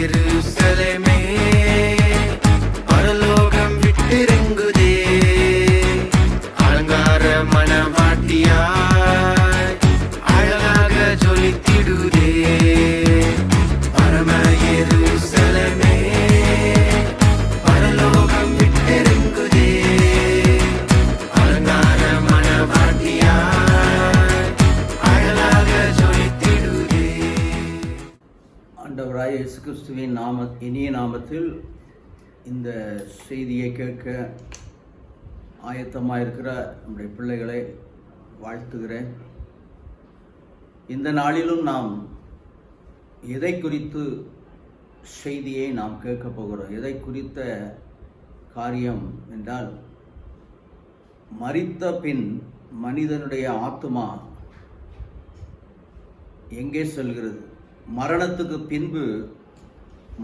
எருசலேமே பரலோகம் விட்டிறங்குதே அலங்கார மணவாட்டியாய் அழகாக ஜொலித்திடுதே பரம எருசலேமே பரலோகம் விட்டிறங்குதே அலங்கார மணவாட்டியாய் அழகாக ஜொலித்திடுதே. ஆண்டவராய் இயேசு கிறிஸ்துவின் இனிய நாமத்தில் இந்த செய்தியை கேட்க ஆயத்தமாக இருக்கிற நம்முடைய பிள்ளைகளை வாழ்த்துகிறேன். இந்த நாளிலும் நாம் எதை குறித்து செய்தியை நாம் கேட்க போகிறோம்? எதை குறித்த காரியம் என்றால், மரித்த பின் மனிதனுடைய ஆத்துமா எங்கே செல்கிறது? மரணத்துக்கு பின்பு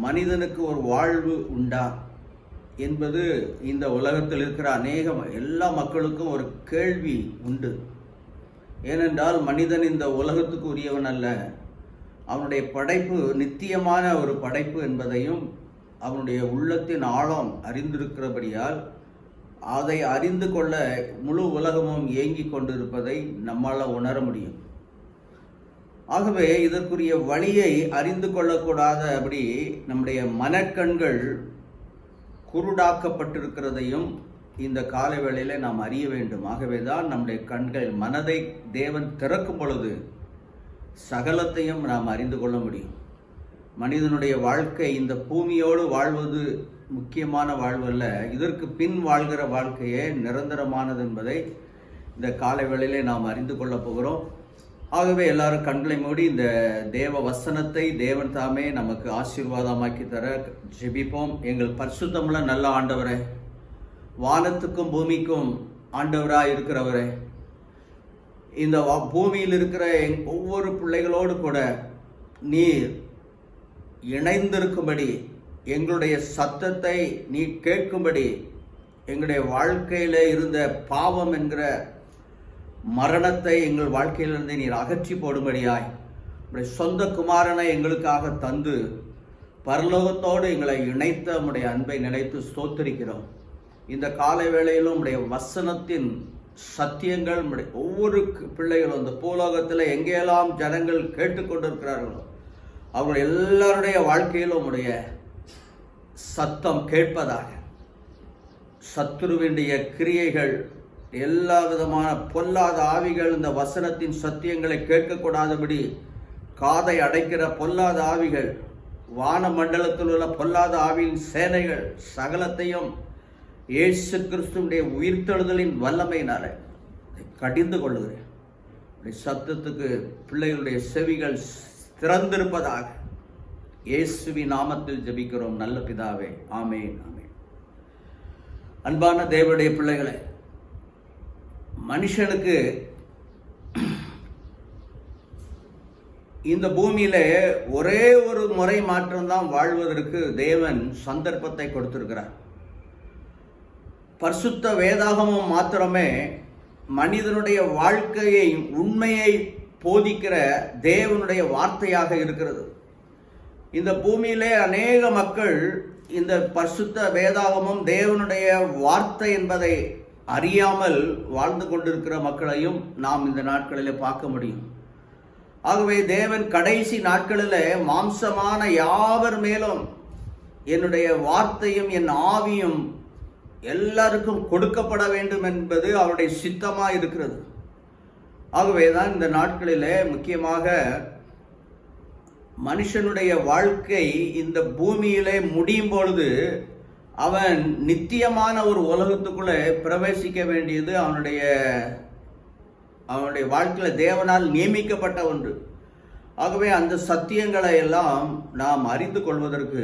மனிதனுக்கு ஒரு வாழ்வு உண்டா என்பது இந்த உலகத்தில் இருக்கிற எல்லா மக்களுக்கும் ஒரு கேள்வி உண்டு. ஏனென்றால் மனிதன் இந்த உலகத்துக்கு உரியவன் அல்ல. அவனுடைய படைப்பு நித்தியமான ஒரு படைப்பு என்பதையும் அவனுடைய உள்ளத்தின் ஆழம் அறிந்திருக்கிறபடியால் அதை அறிந்து கொள்ள முழு உலகமும் ஏங்கிக் கொண்டிருப்பதை நம்மால் உணர முடியும். ஆகவே இதற்குரிய வழியை அறிந்து கொள்ளக்கூடாதபடி நம்முடைய மனக்கண்கள் குருடாக்கப்பட்டிருக்கிறதையும் இந்த காலை வேளையில நாம் அறிய வேண்டும். ஆகவே தான் நம்முடைய கண்கள், மனதை தேவன் திறக்கும் பொழுது சகலத்தையும் நாம் அறிந்து கொள்ள முடியும். மனிதனுடைய வாழ்க்கை இந்த பூமியோடு வாழ்வது முக்கியமான வாழ்வு அல்ல, இதற்கு பின் வாழ்கிற வாழ்க்கையே நிரந்தரமானது என்பதை இந்த காலை வேளையிலே நாம் அறிந்து கொள்ளப் போகிறோம். ஆகவே எல்லாரும் கண்களை மூடி இந்த தேவ வசனத்தை தேவன் தாமே நமக்கு ஆசீர்வாதமாக்கி தர ஜெபிப்போம். எங்கள் பரிசுத்தமுள்ள நல்ல ஆண்டவரே, வானத்துக்கும் பூமிக்கும் ஆண்டவராக இருக்கிறவரே, இந்த பூமியில் இருக்கிற ஒவ்வொரு பிள்ளைகளோடு கூட நீர் இணைந்திருக்கும்படி, எங்களுடைய சத்தத்தை நீ கேட்கும்படி, எங்களுடைய வாழ்க்கையில் இருந்த பாவம் என்கிற மரணத்தை எங்கள் வாழ்க்கையிலிருந்து நீர் அகற்றி போடும்படியாய் உடைய சொந்த குமாரனை எங்களுக்காக தந்து பரலோகத்தோடு எங்களை இணைத்த உடைய அன்பை நினைத்து ஸ்தோத்திரிக்கிறோம். இந்த காலை வேளையிலும் உடைய வசனத்தின் சத்தியங்கள் ஒவ்வொரு பிள்ளைகளும் இந்த பூலோகத்தில் எங்கெல்லாம் ஜனங்கள் கேட்டுக்கொண்டிருக்கிறார்களோ அவர்கள் எல்லாருடைய வாழ்க்கையிலும் உடைய சத்தம் கேட்பதாக, சத்துருவினுடைய கிரியைகள், எல்லா விதமான பொல்லாத ஆவிகள் இந்த வசனத்தின் சத்தியங்களை கேட்கக்கூடாதபடி காதை அடைக்கிற பொல்லாத ஆவிகள், வான மண்டலத்தில் உள்ள பொல்லாத ஆவியின் சேனைகள் சகலத்தையும் இயேசு கிறிஸ்துவினுடைய உயிர்த்தெழுதலின் வல்லமையினால கடிந்து கொள்ளுகிறேன். சத்தத்துக்கு பிள்ளைகளுடைய செவிகள் திறந்திருப்பதாக இயேசுவின் நாமத்தில் ஜெபிக்கிறோம் நல்ல பிதாவே, ஆமென் ஆமென். அன்பான தேவனுடைய பிள்ளைகளை, மனுஷனுக்கு இந்த பூமியில ஒரே ஒரு முறை மாற்றம்தான் வாழ்வதற்கு தேவன் சந்தர்ப்பத்தை கொடுத்திருக்கிறார். பரிசுத்த வேதாகமம் மாத்திரமே மனிதனுடைய வாழ்க்கையை, உண்மையை போதிக்கிற தேவனுடைய வார்த்தையாக இருக்கிறது. இந்த பூமியிலே அநேக மக்கள் இந்த பரிசுத்த வேதாகமம் தேவனுடைய வார்த்தை என்பதை அறியாமல் வாழ்ந்து கொண்டிருக்கிற மக்களையும் நாம் இந்த நாட்களில் பார்க்க முடியும். ஆகவே தேவன் கடைசி நாட்களில் மாம்சமான யாவர் மேலும் என்னுடைய வார்த்தையும் என் ஆவியும் எல்லாருக்கும் கொடுக்கப்பட வேண்டும் என்பது அவருடைய சித்தமாக இருக்கிறது. ஆகவே தான் இந்த நாட்களில் முக்கியமாக மனுஷனுடைய வாழ்க்கை இந்த பூமியிலே முடியும் பொழுது அவன் நித்தியமான ஒரு உலகத்துக்குள்ளே பிரவேசிக்க வேண்டியது அவனுடைய வாழ்க்கையில் தேவனால் நியமிக்கப்பட்ட ஒன்று. ஆகவே அந்த சத்தியங்களை எல்லாம் நாம் அறிந்து கொள்வதற்கு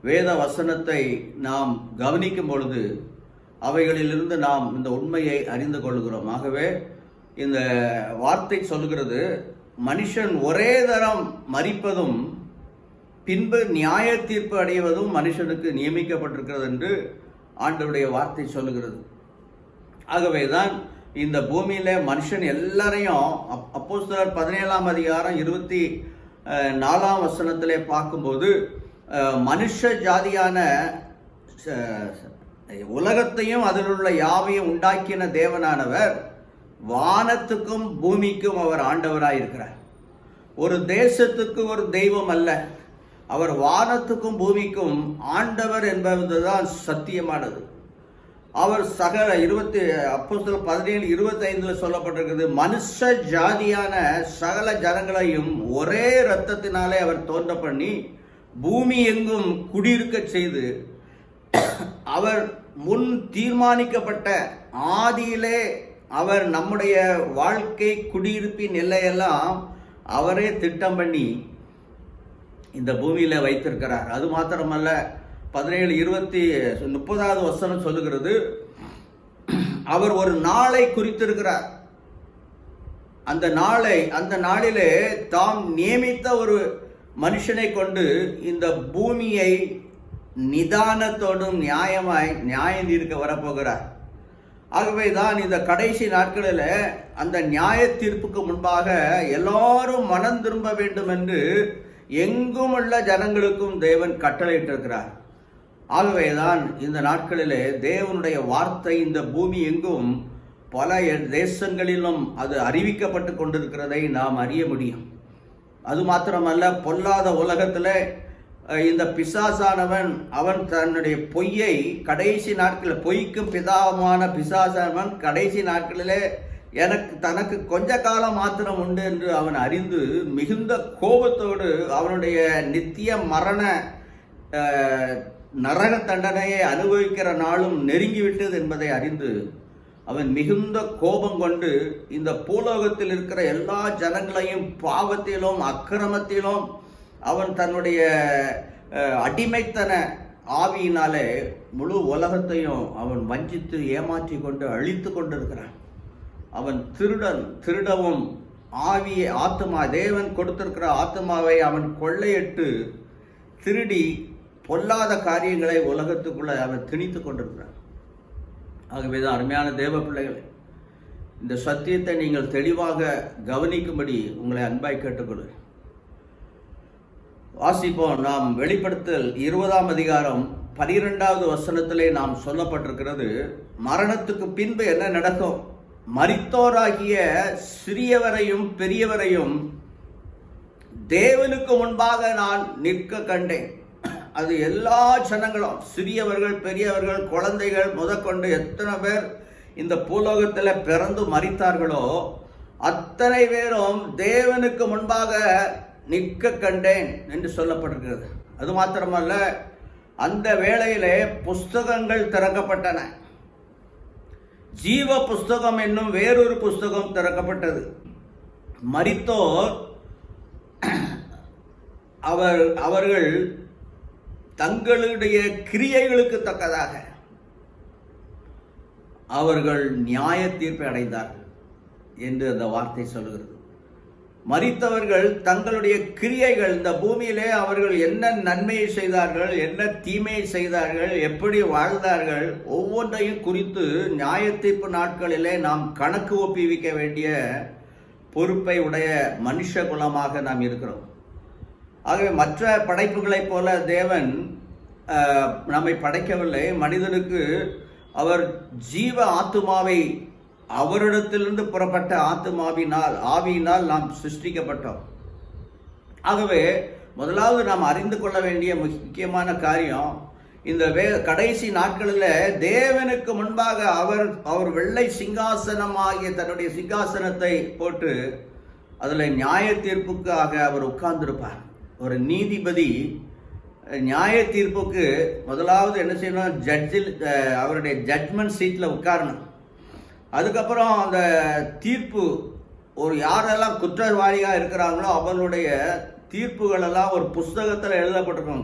வேத வசனத்தை நாம் கவனிக்கும் பொழுது அவைகளிலிருந்து நாம் இந்த உண்மையை அறிந்து கொள்கிறோம். ஆகவே இந்த வார்த்தை சொல்கிறது, மனுஷன் ஒரே தரம் மரிப்பதும் பின்பு நியாய தீர்ப்பு அடைவதும் மனுஷனுக்கு நியமிக்கப்பட்டிருக்கிறது என்று ஆண்டவருடைய வார்த்தை சொல்லுகிறது. ஆகவேதான் இந்த பூமியில மனுஷன் எல்லாரையும் அப்போஸ்தலர் 17 அதிகாரம் 24 வசனத்திலே பார்க்கும்போது மனுஷ ஜாதியான உலகத்தையும் அதில் உள்ள யாவையும் உண்டாக்கின தேவனானவர் வானத்துக்கும் பூமிக்கும் அவர் ஆண்டவராயிருக்கிறார். ஒரு தேசத்துக்கு ஒரு தெய்வம் அல்ல, அவர் வானத்துக்கும் பூமிக்கும் ஆண்டவர் என்பதுதான் சத்தியமானது. அவர் சகல 17:25 சொல்லப்பட்டிருக்கிறது, மனுஷ ஜாதியான சகல ஜனங்களையும் ஒரே இரத்தத்தினாலே அவர் தோன்ற பண்ணி பூமி எங்கும் குடியிருக்க செய்து அவர் முன் தீர்மானிக்கப்பட்ட ஆதியிலே அவர் நம்முடைய வாழ்க்கை குடியிருப்பின் எல்லையெல்லாம் அவரே திட்டம் பண்ணி இந்த பூமியில வைத்திருக்கிறார். அது மாத்திரமல்ல, 17:30 சொல்லுகிறது, அவர் ஒரு நாளை குறித்திருக்கிறார். அந்த நாளிலே தாம் நியமித்த ஒரு மனுஷனை கொண்டு இந்த பூமியை நிதானத்தோடும் நியாயம் தீர்க்க வரப்போகிறார். ஆகவே தான் இந்த கடைசி நாட்களில் அந்த நியாய தீர்ப்புக்கு முன்பாக எல்லாரும் மனம் திரும்ப வேண்டும் என்று எங்கும் உள்ள ஜனங்களுக்கும் தேவன் கட்டளையிட்டிருக்கிறார். ஆகவே தான் இந்த நாட்களிலே தேவனுடைய வார்த்தை இந்த பூமி எங்கும் பல தேசங்களிலும் அது அறிவிக்கப்பட்டு கொண்டிருக்கிறதை நாம் அறிய முடியும். அது மாத்திரமல்ல, பொல்லாத உலகத்தில் இந்த பிசாசானவன் அவன் தன்னுடைய பொய்யை கடைசி நாட்களில், பொய்க்கும் பிதாவான பிசாசானவன் கடைசி நாட்களிலே தனக்கு கொஞ்ச காலம் மாத்திரம் உண்டு என்று அவன் அறிந்து மிகுந்த கோபத்தோடு அவனுடைய நித்திய மரண நரக தண்டனையை அனுபவிக்கிற நாளும் நெருங்கிவிட்டது என்பதை அறிந்து அவன் மிகுந்த கோபம் கொண்டு இந்த பூலோகத்தில் இருக்கிற எல்லா ஜனங்களையும் பாவத்திலும் அக்கிரமத்திலும் அவன் தன்னுடைய அடிமைத்தன ஆவியினாலே முழு உலகத்தையும் அவன் வஞ்சித்து ஏமாற்றி கொண்டு அழித்து கொண்டிருக்கிறான். அவன் திருடவும் ஆவியை தேவன் கொடுத்திருக்கிற ஆத்மாவை அவன் கொள்ளையிட்டு திருடி பொல்லாத காரியங்களை உலகத்துக்குள்ள அவன் திணித்து கொண்டிருக்கிறான். ஆகவேதான் அருமையான தேவ பிள்ளைகளை, இந்த சத்தியத்தை நீங்கள் தெளிவாக கவனிக்கும்படி உங்களை அன்பாய் கேட்டுக்கொள்கிறேன். வாசிப்போம். நாம் வெளிப்படுத்தல் 20:12 நாம் சொல்லப்பட்டிருக்கிறது, மரணத்துக்கு பின்பு என்ன நடக்கும்? மரித்தோராகிய சிறியவரையும் பெரியவரையும் தேவனுக்கு முன்பாக நான் நிற்க கண்டேன். அது எல்லா ஜனங்களும், சிறியவர்கள் பெரியவர்கள் குழந்தைகள் முதற்கொண்டு எத்தனை பேர் இந்த பூலோகத்தில் பிறந்து மரித்தார்களோ அத்தனை பேரும் தேவனுக்கு முன்பாக நிற்க கண்டேன் என்று சொல்லப்பட்டிருக்கிறது. அது மாத்திரமல்ல, அந்த வேளையிலே புஸ்தகங்கள் திறக்கப்பட்டன. ஜீவ புஸ்தகம் என்னும் வேறொரு புஸ்தகம் திறக்கப்பட்டது. மரித்தோர் அவர்கள் தங்களுடைய கிரியைகளுக்கு தக்கதாக அவர்கள் நியாய தீர்ப்பை அடைந்தார்கள் என்று அந்த வார்த்தை சொல்கிறது. மரித்தவர்கள் தங்களுடைய கிரியைகள், இந்த பூமியிலே அவர்கள் என்ன நன்மையை செய்தார்கள், என்ன தீமையை செய்தார்கள், எப்படி வாழ்ந்தார்கள், ஒவ்வொன்றையும் குறித்து நியாய தீர்ப்பு நாட்களிலே நாம் கணக்கு ஒப்புவிக்க வேண்டிய பொறுப்பை உடைய மனுஷ குலமாக நாம் இருக்கிறோம். ஆகவே மற்ற படைப்புகளைப் போல தேவன் நம்மை படைக்கவில்லை. மனிதனுக்கு அவர் ஜீவ ஆத்துமாவை, அவரிடத்திலிருந்து புறப்பட்ட ஆவியினால் நாம் சிருஷ்டிக்கப்பட்டோம். ஆகவே முதலாவது நாம் அறிந்து கொள்ள வேண்டிய முக்கியமான காரியம், இந்த கடைசி நாட்களில் தேவனுக்கு முன்பாக அவர் வெள்ளை சிங்காசனமாகிய தன்னுடைய சிங்காசனத்தை போட்டு அதில் நியாய தீர்ப்புக்காக அவர் உட்கார்ந்திருப்பார். ஒரு நீதிபதி நியாய தீர்ப்புக்கு முதலாவது என்ன செய்யணும்? அவருடைய ஜட்மெண்ட் சீட்டில் உட்காரணும். அதுக்கப்புறம் அந்த தீர்ப்பு, யாரெல்லாம் குற்றவாளியாக இருக்கிறாங்களோ அவர்களுடைய தீர்ப்புகளெல்லாம் ஒரு புஸ்தகத்தில் எழுதப்பட்டிருக்கும்.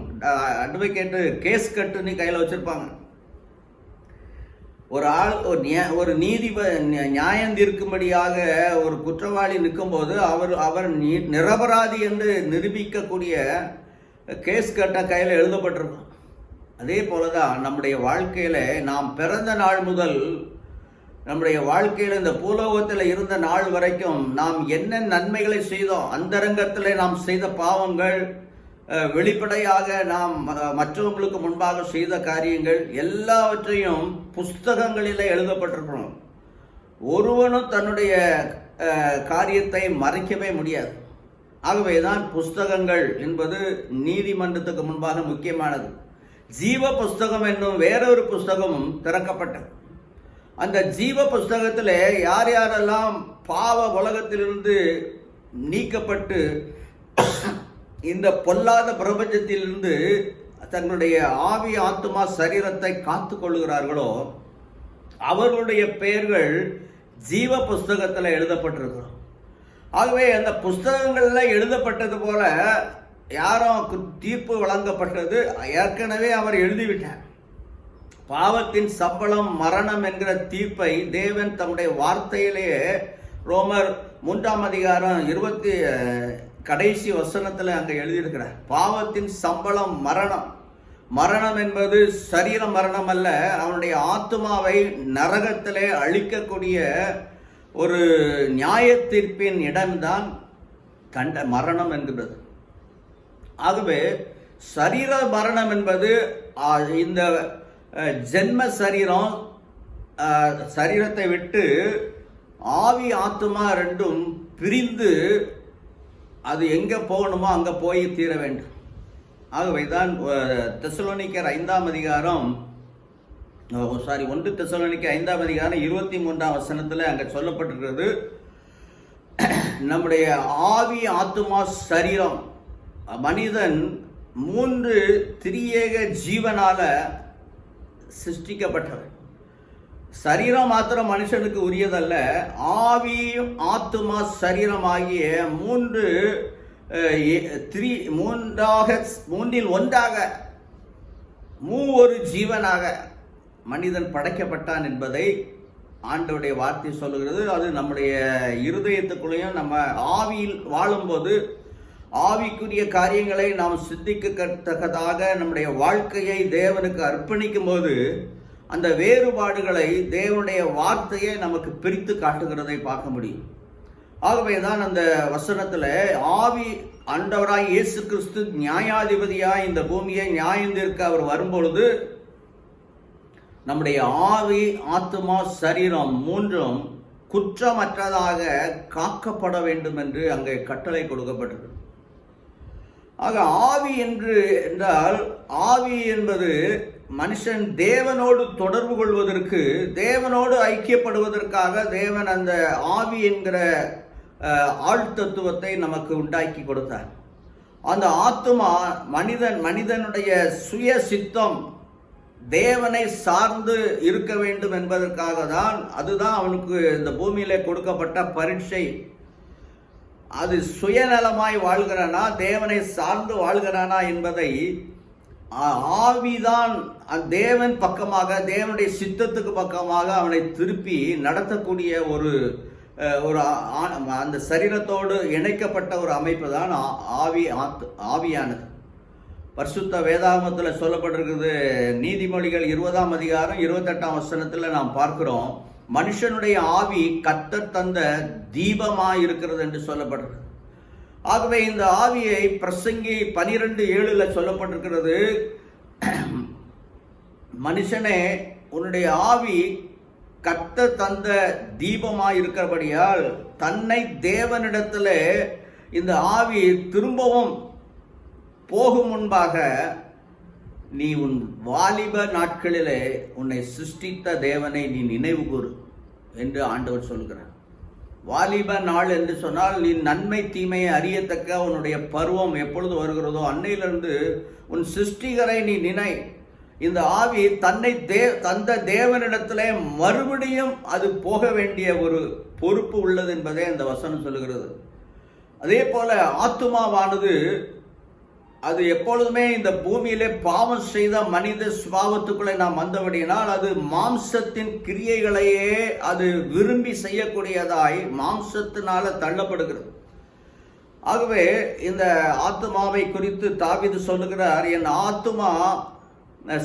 அட்வொகேட்டு கேஸ் கட்டுன்னு கையில் வச்சுருப்பாங்க. ஒரு நியாயம் தீர்க்கும்படியாக ஒரு குற்றவாளி நிற்கும்போது அவர் நிரபராதி என்று நிரூபிக்கக்கூடிய கேஸ் கட்ட கையில் எழுதப்பட்டிருக்கும். அதே போலதான் நம்முடைய வாழ்க்கையில் நாம் பிறந்த நாள் முதல் நம்முடைய வாழ்க்கையில் இந்த பூலோகத்தில் இருந்த நாள் வரைக்கும் நாம் என்ன நன்மைகளை செய்தோம், அந்தரங்கத்தில் நாம் செய்த பாவங்கள், வெளிப்படையாக நாம் மற்றவங்களுக்கு முன்பாக செய்த காரியங்கள் எல்லாவற்றையும் புஸ்தகங்களில் எழுதப்பட்டிருக்கணும். ஒருவனும் தன்னுடைய காரியத்தை மறைக்கவே முடியாது. ஆகவேதான் புஸ்தகங்கள் என்பது நீதிமன்றத்துக்கு முன்பாக முக்கியமானது. ஜீவ புஸ்தகம் என்னும் வேறொரு புஸ்தகமும் திறக்கப்பட்டது. அந்த ஜீவ புஸ்தகத்தில் யார் யாரெல்லாம் பாவ உலகத்திலிருந்து நீக்கப்பட்டு இந்த பொல்லாத பிரபஞ்சத்திலிருந்து தங்களுடைய ஆவி ஆத்துமா சரீரத்தை காத்து கொள்ளுகிறார்களோ அவர்களுடைய பெயர்கள் ஜீவ புஸ்தகத்தில் எழுதப்பட்டிருக்கிறோம். ஆகவே அந்த புஸ்தகங்களில் எழுதப்பட்டது போல யாரும் தீர்ப்பு வழங்கப்பட்டது ஏற்கனவே அவர் எழுதிவிட்டார். பாவத்தின் சம்பளம் மரணம் என்கிற தீர்ப்பை தேவன் தம்முடைய வார்த்தையிலேயே ரோமர் 3 அதிகாரம் 20 கடைசி வசனத்தில் அங்கே எழுதியிருக்கிறார். பாவத்தின் சம்பளம் மரணம். மரணம் என்பது சரீர மரணம் அல்ல, அவனுடைய ஆத்துமாவை நரகத்திலே அழிக்கக்கூடிய ஒரு நியாய தீர்ப்பின் இடம்தான் மரணம் என்கிறது. ஆகவே சரீர மரணம் என்பது இந்த ஜென்ம சரீரத்தை விட்டு ஆவி ஆத்துமா ரெண்டும் பிரிந்து அது எங்கே போகணுமோ அங்கே போய் தீர வேண்டும். ஆகவே தான் தெசலோனிக்கர் 5 அதிகாரம் 1 தெசலோனிக்கர் 5 அதிகாரம் 23 வசனத்தில் அங்கே சொல்லப்பட்டிருக்கிறது, நம்முடைய ஆவி ஆத்துமா சரீரம் மனிதன் 3 திரியேக ஜீவனால சிருஷ்டிக்கப்பட்டவன். சரீரம் மாத்திரம் மனுஷனுக்கு உரியதல்ல, ஆவியும் ஆத்துமா சரீரம் ஆகிய மூன்றில் ஒன்றாக ஒரு ஜீவனாக மனிதன் படைக்கப்பட்டான் என்பதை ஆண்டவருடைய வார்த்தை சொல்லுகிறது. அது நம்முடைய இருதயத்துக்குள்ளேயும் நம்ம ஆவியில் வாழும்போது ஆவிக்குரிய காரியங்களை நாம் சிந்திக்கத்தக்கதாக நம்முடைய வாழ்க்கையை தேவனுக்கு அர்ப்பணிக்கும் போது அந்த வேறுபாடுகளை தேவனுடைய வார்த்தையை நமக்கு பிரித்து காட்டுகிறதை பார்க்க முடியும். ஆகவே தான் அந்த வசனத்தில் ஆவி ஆண்டவராய் இயேசு கிறிஸ்து நியாயாதிபதியாய் இந்த பூமியை நியாயம் தீர்க்க அவர் வரும்பொழுது நம்முடைய ஆவி ஆத்துமா சரீரம் மூன்றும் குற்றமற்றதாக காக்கப்பட வேண்டும் என்று அங்கே கட்டளை கொடுக்கப்பட்டது. ஆக ஆவி என்றால் ஆவி என்பது மனுஷன் தேவனோடு தொடர்பு கொள்வதற்கு, தேவனோடு ஐக்கியப்படுவதற்காக தேவன் அந்த ஆவி என்கிற ஆழ்தத்துவத்தை நமக்கு உண்டாக்கி கொடுத்தார். அந்த ஆத்துமா மனிதனுடைய சுய சித்தம் தேவனை சார்ந்து இருக்க வேண்டும் என்பதற்காக தான், அதுதான் அவனுக்கு இந்த பூமியிலே கொடுக்கப்பட்ட பரீட்சை. அது சுயநலமாய் வாழ்கிறானா தேவனை சார்ந்து வாழ்கிறானா என்பதை ஆவிதான் தேவன் பக்கமாக, தேவனுடைய சித்தத்துக்கு பக்கமாக அவனை திருப்பி நடத்தக்கூடிய ஒரு அந்த சரீரத்தோடு இணைக்கப்பட்ட ஒரு அமைப்பு தான் ஆவியானது. பரிசுத்த வேதாகமத்தில் சொல்லப்பட்டிருக்குது. நீதிமொழிகள் 20 அதிகாரம் 28 வசனத்தில் நாம் பார்க்கிறோம், மனுஷனுடைய ஆவி கர்த்தர் தந்த தீபமாய் இருக்கிறது என்று சொல்லப்பட்டிருக்கு. ஆகவே இந்த ஆவியை பிரசங்கி 12:7 சொல்லப்பட்டிருக்கிறது, மனுஷனே உன்னுடைய ஆவி கர்த்தர் தந்த தீபமாய் இருக்கிறபடியால் தன்னை தேவனிடத்தில் இந்த ஆவி திரும்பவும் போகும் முன்பாக நீ உன் வாலிப நாட்களிலே உன்னை சிருஷ்டித்த தேவனை நீ நினைவு கூறு என்று ஆண்டவர் சொல்கிறார். வாலிப நாள் என்று சொன்னால் நீ நன்மை தீமையை அறியத்தக்க உன்னுடைய பருவம் எப்பொழுது வருகிறதோ அன்னையிலிருந்து உன் சிருஷ்டிகரை நீ நினை. இந்த ஆவி தன்னை தந்த தேவனிடத்திலே மறுபடியும் அது போக வேண்டிய ஒரு பொறுப்பு உள்ளது என்பதே அந்த வசனம் சொல்லுகிறது. அதே போல ஆத்துமாவானது அது எப்பொழுதுமே இந்த பூமியிலே பாவம் செய்த மனித சுபாவத்துக்குள்ளே நாம் வந்தபடியினால் அது மாம்சத்தின் கிரியைகளையே அது விரும்பி செய்யக்கூடியதாய் மாம்சத்தினால தள்ளப்படுகிறது. ஆகவே இந்த ஆத்துமாவை குறித்து தாவீது சொல்லுகிறார், என் ஆத்துமா,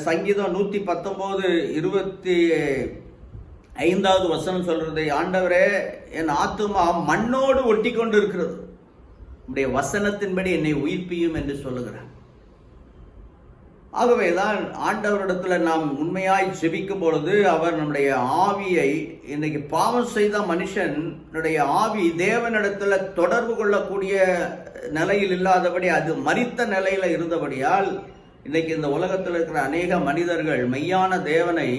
சங்கீதம் 119:25 வசனம் சொல்றது, ஆண்டவரே என் ஆத்துமா மண்ணோடு ஒட்டி கொண்டு இருக்கிறது. உம்முடைய வசனத்தின்படி என்னை உயிர்ப்பியும் என்று சொல்லுகிறார். ஆகவேதான் ஆண்டவரிடத்துல நாம் உண்மையாய் ஜெபிக்கும் பொழுது அவர் நம்முடைய ஆவியை, இன்னைக்கு பாவம் செய்த மனுஷனுடைய ஆவி தேவனிடத்துல தொடர்பு கொள்ளக்கூடிய நிலையில் இல்லாதபடி அது மரித்த நிலையில இருந்தபடியால் இன்னைக்கு இந்த உலகத்தில் இருக்கிற அநேக மனிதர்கள் மெய்யான தேவனை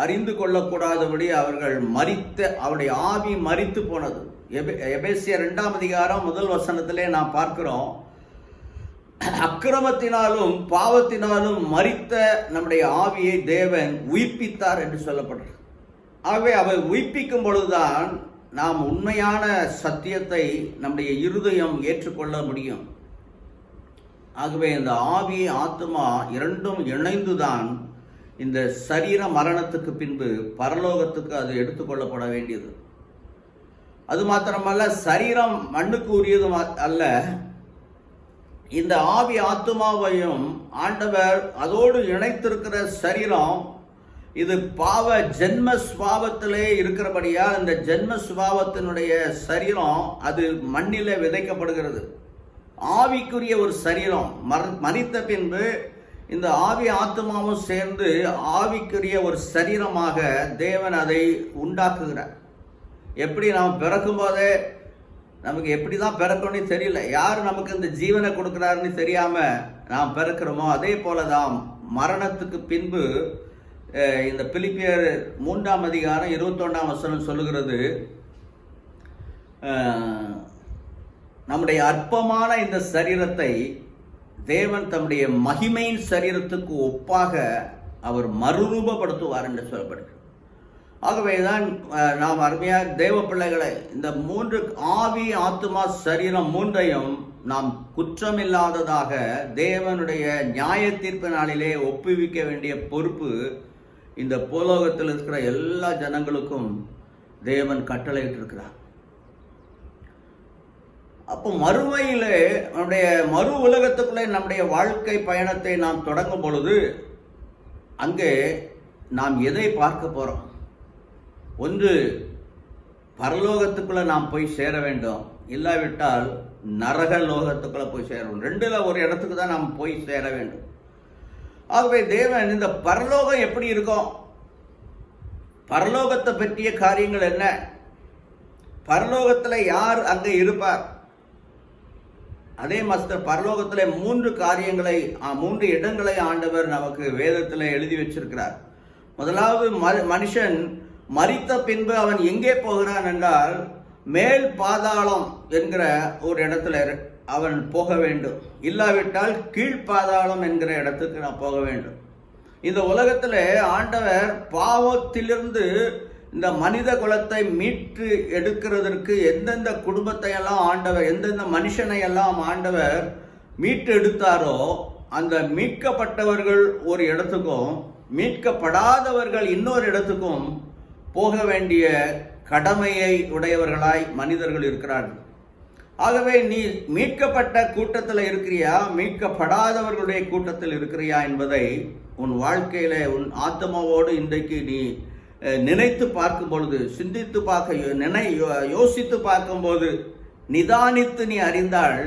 அறிந்து கொள்ளக்கூடாதபடி அவர்கள் அவருடைய ஆவி மரித்து போனது. எபேசியர் 2ஆம் அதிகாரம் 1 வசனத்திலே நாம் பார்க்கிறோம், அக்கிரமத்தினாலும் பாவத்தினாலும் மரித்த நம்முடைய ஆவியை தேவன் உயிர்ப்பித்தார் என்று சொல்லப்படுறது. ஆகவே அவர் உயிர்ப்பிக்கும் பொழுதுதான் நாம் உண்மையான சத்தியத்தை நம்முடைய இருதயம் ஏற்றுக்கொள்ள முடியும். ஆகவே இந்த ஆவி ஆத்மா இரண்டும் இணைந்துதான் இந்த சரீர மரணத்துக்கு பின்பு பரலோகத்துக்கு அது எடுத்துக்கொள்ளப்பட வேண்டியது. அது மாத்திரமல்ல, சரீரம் மண்ணுக்கு உரியது அல்ல, இந்த ஆவி ஆத்மாவையும் ஆண்டவர் அதோடு இணைத்திருக்கிற சரீரம் இது பாவ ஜென்ம சுபாவத்திலே இருக்கிறபடியால் இந்த ஜென்ம சுபாவத்தினுடைய சரீரம் அது மண்ணிலே விதைக்கப்படுகிறது. ஆவிக்குரிய ஒரு சரீரம் மரித்த பின்பு இந்த ஆவி ஆத்மாவும் சேர்ந்து ஆவிக்குரிய ஒரு சரீரமாக தேவன் அதை உண்டாக்குகிறார். எப்படி நாம் பிறக்கும் போதே நமக்கு எப்படி தான் பிறக்கணும்னு தெரியல, யார் நமக்கு இந்த ஜீவனை கொடுக்குறாருன்னு தெரியாம நாம் பிறக்கிறோமோ அதே போல தான் மரணத்துக்கு பின்பு இந்த பிலிப்பியர் 3ஆம் அதிகாரம் 21ஆம் வசனம் சொல்லுகிறது, நம்முடைய அற்பமான இந்த சரீரத்தை தேவன் தம்முடைய மகிமையின் சரீரத்துக்கு ஒப்பாக அவர் மறுரூபப்படுத்துவார் என்று சொல்லப்படுகிறது. ஆகவேதான் நாம் அருமையாக தேவ பிள்ளைகளை இந்த 3 ஆவி ஆத்மா சரீரம் 3ஐயும் நாம் குற்றமில்லாததாக தேவனுடைய நியாய தீர்ப்பு நாளிலே ஒப்புவிக்க வேண்டிய பொறுப்பு இந்த பூலோகத்தில் இருக்கிற எல்லா ஜனங்களுக்கும் தேவன் கட்டளையிட்டிருக்கிறார். அப்போ மறுமையிலே நம்முடைய மறு உலகத்துக்குள்ளே நம்முடைய வாழ்க்கை பயணத்தை நாம் தொடங்கும் பொழுது அங்கே நாம் எதை பார்க்க போறோம்? ஒன்று, பரலோகத்துக்குள்ள நாம் போய் சேர வேண்டும், இல்லாவிட்டால் நரக லோகத்துக்குள்ள போய் சேரணும். 2ல ஒரு இடத்துக்கு தான் நாம் போய் சேர வேண்டும். ஆகவே தேவன் இந்த பரலோகம் எப்படி இருக்கும், பரலோகத்தை பற்றிய காரியங்கள் என்ன, பரலோகத்தில் யார் அங்கே இருப்பார், அதே மாஸ்டர் பரலோகத்தில் 3 காரியங்களை 3 இடங்களை ஆண்டவர் நமக்கு வேதத்தில் எழுதி வச்சிருக்கிறார். முதலாவது, மனுஷன் மரித்த பின்பு அவன் எங்கே போகிறான் என்றால் மேல் பாதாளம் என்கிற ஒரு இடத்துல அவன் போக வேண்டும், இல்லாவிட்டால் கீழ்பாதாளம் என்கிற இடத்துக்கு நான் போக வேண்டும். இந்த உலகத்தில் ஆண்டவர் பாவத்திலிருந்து இந்த மனித குலத்தை மீட்டு எடுக்கிறதற்கு எந்தெந்த குடும்பத்தை எல்லாம் ஆண்டவர், எந்தெந்த மனுஷனை எல்லாம் ஆண்டவர் மீட்டு எடுத்தாரோ அந்த மீட்கப்பட்டவர்கள் ஒரு இடத்துக்கும் மீட்கப்படாதவர்கள் இன்னொரு இடத்துக்கும் போக வேண்டிய கடமையை உடையவர்களாய் மனிதர்கள் இருக்கிறார்கள். ஆகவே நீ மீட்கப்பட்ட கூட்டத்தில் இருக்கிறியா, மீட்கப்படாதவர்களுடைய கூட்டத்தில் இருக்கிறியா என்பதை உன் வாழ்க்கையில உன் ஆத்மாவோடு இன்றைக்கு நீ நினைத்து பார்க்கும் பொழுது, சிந்தித்து பார்க்க யோசித்து பார்க்கும்போது, நிதானித்து நீ அறிந்தால்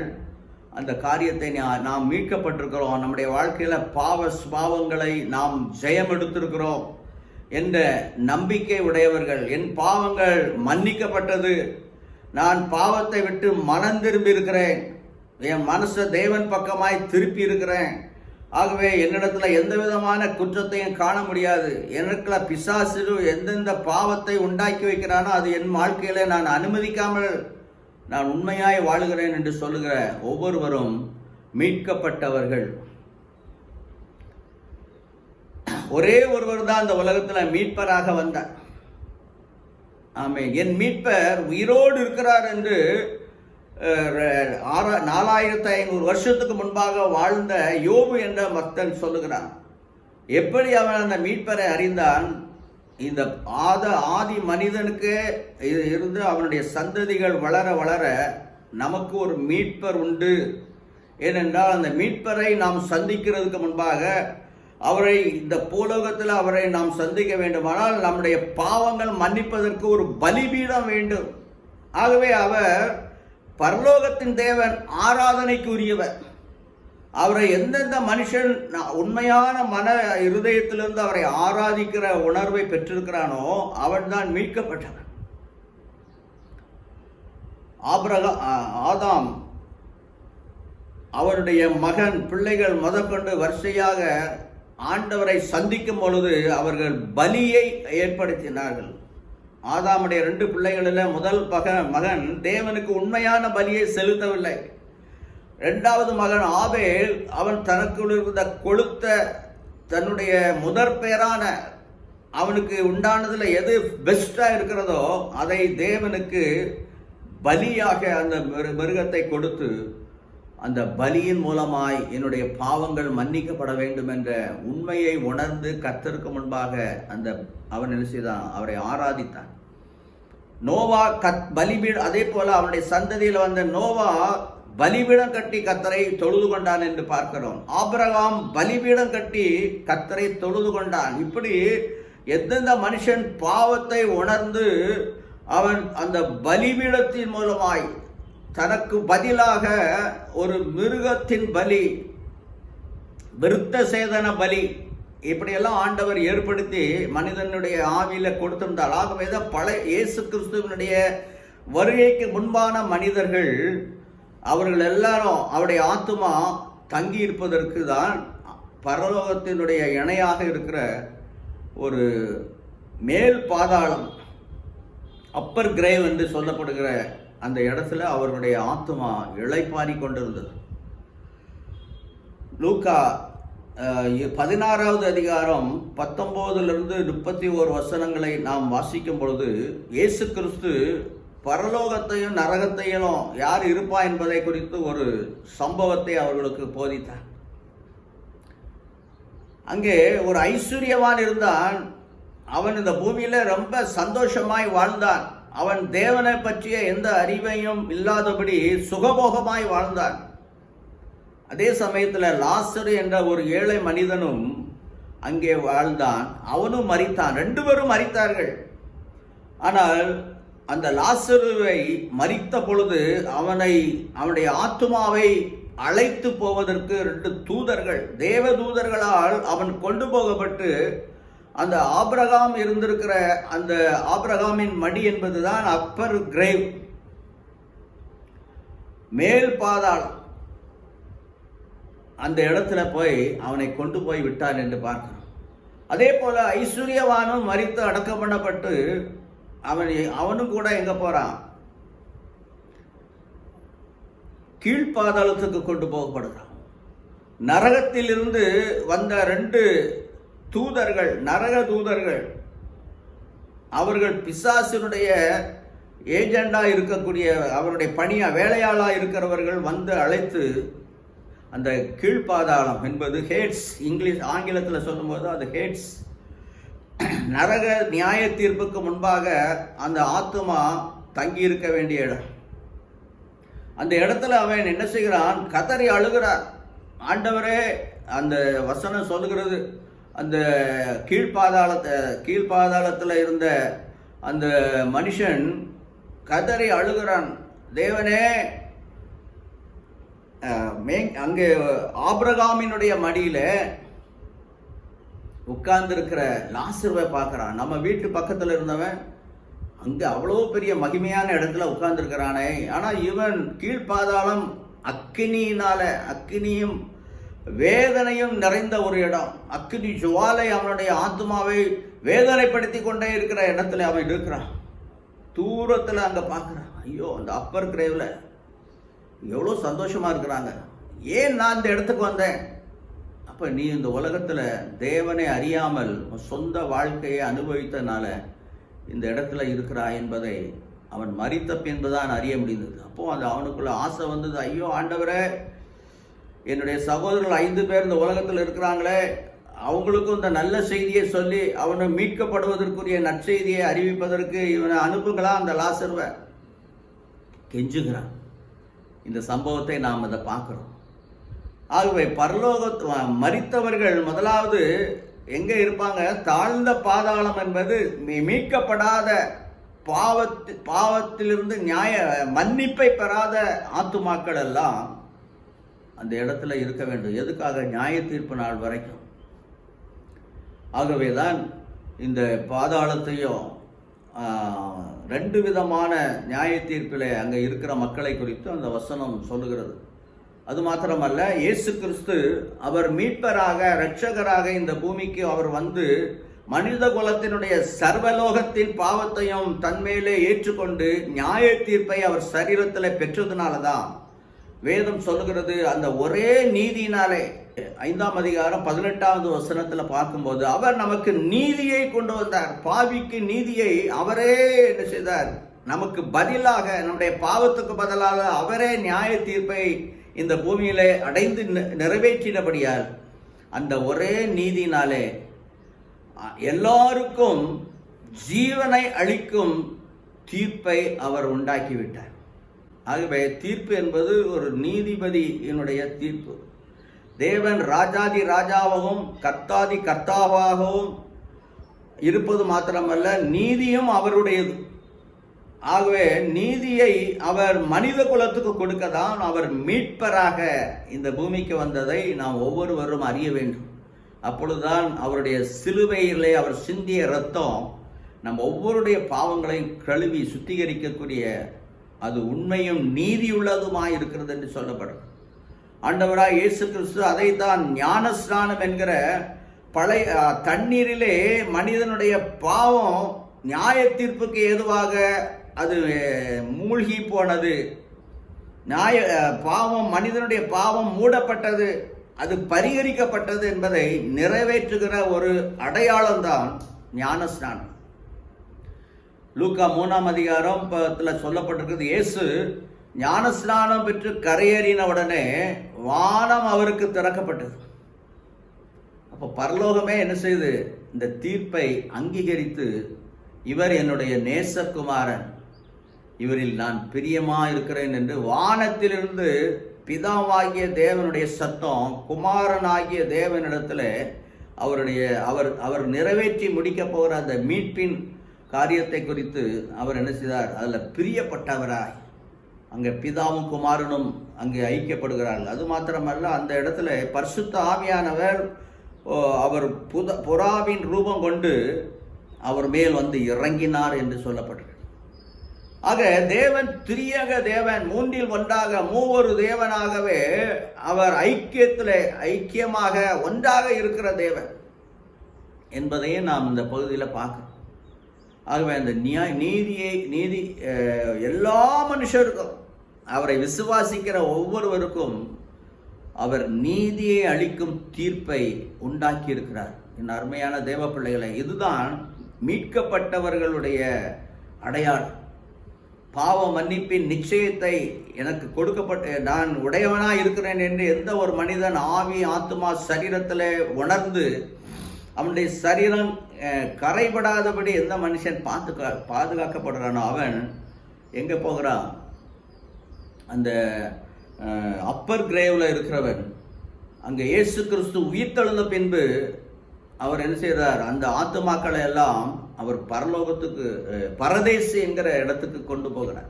அந்த காரியத்தை நாம் மீட்கப்பட்டிருக்கிறோம், நம்முடைய வாழ்க்கையில பாவ சுபாவங்களை நாம் ஜெயம் எடுத்திருக்கிறோம் என்ற நம்பிக்கை உடையவர்கள், என் பாவங்கள் மன்னிக்கப்பட்டது, நான் பாவத்தை விட்டு மனம் திரும்பி இருக்கிறேன், என் மனசை தேவன் பக்கமாய் திருப்பி இருக்கிறேன், ஆகவே என்னிடத்துல எந்த விதமான குற்றத்தையும் காண முடியாது, எனக்குள்ள பிசாசு எந்தெந்த பாவத்தை உண்டாக்கி வைக்கிறானோ அது என் வாழ்க்கையில நான் அனுமதிக்காமல் நான் உண்மையாய் வாழுகிறேன் என்று சொல்லுகிற ஒவ்வொருவரும் மீட்கப்பட்டவர்கள். ஒரே ஒருவர் தான் இந்த உலகத்துல மீட்பராக வந்தார். ஆமென். என் மீட்பர் உயிரோடு இருக்கிறார் என்று 4500 வருஷத்துக்கு முன்பாக வாழ்ந்த யோபு என்ற பக்தன் சொல்லுகிறான். எப்படி அவன் அந்த மீட்பரை அறிந்தான்? இந்த ஆதி மனிதனுக்கு இருந்து அவனுடைய சந்ததிகள் வளர வளர நமக்கு ஒரு மீட்பர் உண்டு. ஏனென்றால் அந்த மீட்பரை நாம் சந்திக்கிறதுக்கு முன்பாக அவரை இந்த பூலோகத்தில் அவரை நாம் சந்திக்க வேண்டுமானால் நம்முடைய பாவங்கள் மன்னிப்பதற்கு ஒரு பலிபீடம் வேண்டும். ஆகவே அவர் பரலோகத்தின் தேவன் ஆராதனைக்கு உரியவர். அவரை எந்தெந்த மனுஷன் உண்மையான மன இருதயத்திலிருந்து அவரை ஆராதிக்கிற உணர்வை பெற்றிருக்கிறானோ அவன் தான் மீட்கப்பட்டவன். ஆதாம் அவருடைய மகன் பிள்ளைகள் முதற்கொண்டு வரிசையாக ஆண்டவரை சந்திக்கும் பொழுது அவர்கள் பலியை ஏற்படுத்தினார்கள். ஆதாமுடைய 2 பிள்ளைகளில் முதல் மகன் தேவனுக்கு உண்மையான பலியை செலுத்தவில்லை. 2வது மகன் ஆபேல் அவன் தனக்குள் இருந்த கொழுத்த தன்னுடைய முதற் பேரான அவனுக்கு உண்டானதில் எது பெஸ்டா இருக்கிறதோ அதை தேவனுக்கு பலியாக அந்த மிருகத்தை கொடுத்து அந்த பலியின் மூலமாய் என்னுடைய பாவங்கள் மன்னிக்கப்பட வேண்டும் என்ற உண்மையை உணர்ந்து கர்த்தருக்கு முன்பாக அவன் என்ன செய்தான்? அவரை ஆராதித்தான். நோவா பலிபீடம், அதே போல அவனுடைய சந்ததியில் வந்த நோவா பலிபீடம் கட்டி கர்த்தரை தொழுது கொண்டான் என்று பார்க்கிறோம். ஆபிரகாம் பலிபீடம் கட்டி கர்த்தரை தொழுது கொண்டான். இப்படி எந்தெந்த மனுஷன் பாவத்தை உணர்ந்து அவன் அந்த பலிபீடத்தின் மூலமாய் தனக்கு பதிலாக ஒரு மிருகத்தின் பலி, விருத்த சேதன பலி, இப்படியெல்லாம் ஆண்டவர் ஏற்படுத்தி மனிதனுடைய ஆவியில கொடுத்திருந்தால், ஆகவே தான் இயேசு கிறிஸ்துவனுடைய வருகைக்கு முன்பான மனிதர்கள் அவர்கள் எல்லாரும் அவருடைய ஆத்துமா தங்கி இருப்பதற்கு தான் பரலோகத்தினுடைய இணையாக இருக்கிற ஒரு மேல் பாதாளம், அப்பர் கிரேவ் என்று சொல்லப்படுகிற அந்த இடத்துல அவர்களுடைய ஆத்துமா இளைப்பாரி கொண்டிருந்தது. லூக்கா 16வது அதிகாரம் 19 31 வசனங்களை நாம் வாசிக்கும் பொழுது இயேசு கிறிஸ்து பரலோகத்தையும் நரகத்தையும் யார் இருப்பா என்பதை குறித்து ஒரு சம்பவத்தை அவர்களுக்கு போதித்தார். அங்கே ஒரு ஐஸ்வர்யவான் இருந்தான். அவன் இந்த பூமியில ரொம்ப சந்தோஷமாய் வாழ்ந்தான். அவன் தேவனை பற்றிய எந்த அறிவையும் இல்லாதபடி சுகபோகமாய் வாழ்ந்தான். அதே சமயத்தில் லாசரு என்ற ஒரு ஏழை மனிதனும் அங்கே வாழ்ந்தான். அவனும் மரித்தான். 2 பேரும் மரித்தார்கள். ஆனால் அந்த லாசருவை மரித்த பொழுது அவனுடைய ஆத்துமாவை அழைத்து போவதற்கு 2 தூதர்கள், தேவ தூதர்களால் அவன் கொண்டு போகப்பட்டு அந்த ஆபிரகாம் இருந்திருக்கிற அந்த ஆபிரகாமின் மடி என்பதுதான் அப்பர் கிரேவ், மேல் பாதாளம், அந்த இடத்துல போய் அவனை கொண்டு போய் விட்டான் என்று பார்க்கிறோம். அதே போல ஐஸ்வர்யவானும் மரித்து அடக்கம் பண்ணப்பட்டு அவனும் கூட எங்க போறான்? கீழ்பாதாளத்துக்கு கொண்டு போகப்படுகிறான். நரகத்திலிருந்து வந்த 2 தூதர்கள், நரக தூதர்கள், அவர்கள் பிசாசினுடைய ஏஜெண்டா இருக்கக்கூடிய அவருடைய பணியா வேலையாளா இருக்கிறவர்கள் வந்து அழைத்து அந்த கீழ்பாதாளம் என்பது ஹேட்ஸ், ஆங்கிலத்தில் சொல்லும்போது அது ஹேட்ஸ், நரக நியாய தீர்ப்புக்கு முன்பாக அந்த ஆத்துமா தங்கி இருக்க வேண்டிய இடம். அந்த இடத்துல அவன் என்ன செய்கிறான்? கதறி அழுகிறான். ஆண்டவரே, அந்த வசனம் சொல்லுகிறது, அந்த கீழ்பாதாளத்தில் இருந்த அந்த மனுஷன் கதறி அழுகிறான். தேவனே, அங்கே ஆபிரகாமினுடைய மடியில உட்கார்ந்திருக்கிற லாசருவை பார்க்கிறான். நம்ம வீட்டு பக்கத்தில் இருந்தவன் அங்க அவ்வளோ பெரிய மகிமையான இடத்துல உட்கார்ந்துருக்கிறானே. ஆனா இவன் கீழ்பாதாளம் அக்கினியும் வேதனையும் நிறைந்த ஒரு இடம். அக்கினி ஜுவாலை அவனுடைய ஆத்மாவை வேதனைப்படுத்தி கொண்டே இருக்கிற இடத்துல அவன் இருக்கிறான். தூரத்துல அங்க பார்க்கிறான். ஐயோ, அந்த அப்பர் கிரேவ்ல எவ்வளோ சந்தோஷமா இருக்கிறாங்க. ஏன் நான் இந்த இடத்துக்கு வந்தேன்? அப்ப நீ இந்த உலகத்துல தேவனை அறியாமல் சொந்த வாழ்க்கையை அனுபவித்தனால இந்த இடத்துல இருக்கிறாய் என்பதை அவன் மரித்த பின்புதான் அறிய முடிந்தது. அப்போ அது அவனுக்குள்ள ஆசை வந்தது. ஐயோ ஆண்டவரே, என்னுடைய சகோதரர்கள் 5 பேர் இந்த உலகத்தில் இருக்கிறாங்களே, அவங்களுக்கும் இந்த நல்ல செய்தியை சொல்லி அவனை மீட்கப்படுவதற்குரிய நற்செய்தியை அறிவிப்பதற்கு இவனை அனுப்புங்களா அந்த லாசருவை கெஞ்சுகிறான். இந்த சம்பவத்தை நாம் அதை பார்க்கிறோம். ஆகவே மரித்தவர்கள் முதலாவது எங்க இருப்பாங்க? தாழ்ந்த பாதாளம் என்பது மீட்கப்படாத பாவத்திலிருந்து மன்னிப்பை பெறாத ஆத்துமாக்கள் எல்லாம் அந்த இடத்துல இருக்க வேண்டும். எதுக்காக? நியாய தீர்ப்பு நாள் வரைக்கும். ஆகவேதான் இந்த பாதாளத்தையும் 2 விதமான நியாய தீர்ப்பில் அங்கே இருக்கிற மக்களை குறித்து அந்த வசனம் சொல்லுகிறது. அது மாத்திரமல்ல, இயேசு கிறிஸ்து அவர் மீட்பராக, இரட்சகராக இந்த பூமிக்கு அவர் வந்து மனித குலத்தினுடைய சர்வலோகத்தின் பாவத்தையும் தன்மேலே ஏற்றுக்கொண்டு நியாய தீர்ப்பை அவர் சரீரத்தில் பெற்றதுனாலதான் வேதம் சொல்லுகிறது, அந்த ஒரே நீதியினாலே 5ஆம் அதிகாரம் 18வது வசனத்தில் பார்க்கும்போது அவர் நமக்கு நீதியை கொண்டு வந்தார். பாவிக்கு நீதியை அவரே என்ன செய்தார்? நமக்கு பதிலாக, நம்முடைய பாவத்துக்கு பதிலாக அவரே நியாய தீர்ப்பை இந்த பூமியிலே அடைந்து நிறைவேற்றினபடியால் அந்த ஒரே நீதினாலே எல்லாருக்கும் ஜீவனை அளிக்கும் தீர்ப்பை அவர் உண்டாக்கிவிட்டார். ஆகவே தீர்ப்பு என்பது ஒரு நீதிபதியினுடைய தீர்ப்பு. தேவன் ராஜாதி ராஜாவாகவும் கர்த்தாதி கர்த்தாவாகவும் இருப்பது மாத்திரமல்ல, நீதியும் அவருடையது. ஆகவே நீதியை அவர் மனித குலத்துக்கு கொடுக்க தான் அவர் மீட்பராக இந்த பூமிக்கு வந்ததை நாம் ஒவ்வொருவரும் அறிய வேண்டும். அப்பொழுதுதான் அவருடைய சிலுவையிலே அவர் சிந்திய இரத்தம் நம் ஒவ்வொருடைய பாவங்களையும் கழுவி சுத்திகரிக்கக்கூடிய, அது உண்மையும் நீதியுள்ளதுமாய் இருக்கிறது என்று சொல்லப்படும். ஆண்டவராய் இயேசு கிறிஸ்து அதைத்தான் ஞானஸ்நானம் என்கிற பழைய தண்ணீரிலே மனிதனுடைய பாவம் நியாய தீர்ப்புக்கு ஏதுவாக அது மூழ்கி போனது. மனிதனுடைய பாவம் மூடப்பட்டது, அது பரிகரிக்கப்பட்டது என்பதை நிறைவேற்றுகிற ஒரு அடையாளம்தான் ஞானஸ்நானம். லூக்கா 3ஆம் அதிகாரத்தில் சொல்லப்பட்டிருக்கிறது, இயேசு ஞானஸ்நானம் பெற்று கரையேறின உடனே வானம் அவருக்கு திறக்கப்பட்டது. அப்போ பரலோகமே என்ன செய்து இந்த தீர்ப்பை அங்கீகரித்து, இவர் என்னுடைய நேசகுமாரன், இவரில் நான் பிரியமா இருக்கிறேன் என்று வானத்திலிருந்து பிதாவாகிய தேவனுடைய சத்தம் குமாரனாகிய தேவனிடத்தில் அவர் நிறைவேற்றி முடிக்க போகிற அந்த மீட்பின் காரியத்தை குறித்து அவர் என்ன செய்தார்? அதில் பிரியப்பட்டவராய் அங்கே பிதாவும் குமாரனும் அங்கே ஐக்கியப்படுகிறார்கள். அது மாத்திரமல்ல, அந்த இடத்துல பரிசுத்த ஆவியானவர் அவர் புறாவின் ரூபம் கொண்டு அவர் மேல் வந்து இறங்கினார் என்று சொல்லப்பட்டிருக்கு. ஆக தேவன் திரியக தேவன், மூன்றில் ஒன்றாக மூவொரு தேவனாகவே அவர் ஐக்கியமாக ஒன்றாக இருக்கிற தேவன் என்பதையும் நாம் இந்த பகுதியில் பார்க்கிறோம். ஆகவே அந்த நீதி எல்லா மனுஷருக்கும், அவரை விசுவாசிக்கிற ஒவ்வொருவருக்கும் அவர் நீதியை அளிக்கும் தீர்ப்பை உண்டாக்கி இருக்கிறார். என் அருமையான தேவ பிள்ளைகளை, இதுதான் மீட்கப்பட்டவர்களுடைய அடையாளம். பாவ மன்னிப்பின் நிச்சயத்தை எனக்கு கொடுக்கப்பட்ட, நான் உடையவனாக இருக்கிறேன் என்று எந்த ஒரு மனிதன் ஆவி ஆத்மா சரீரத்தில் உணர்ந்து அவனுடைய சரீரம் கரைபடாதபடி எந்த மனுஷன் பாதுகாக்கப்படுறானோ அவன் எங்கே போகிறான்? அந்த அப்பர் கிரேவில் இருக்கிறவன் அங்கே இயேசு கிறிஸ்து உயிர்த்தெழுந்த பின்பு அவர் என்ன செய்கிறார்? அந்த ஆத்துமாக்களை எல்லாம் அவர் பரலோகத்துக்கு, பரதேசி என்கிற இடத்துக்கு கொண்டு போகிறார்.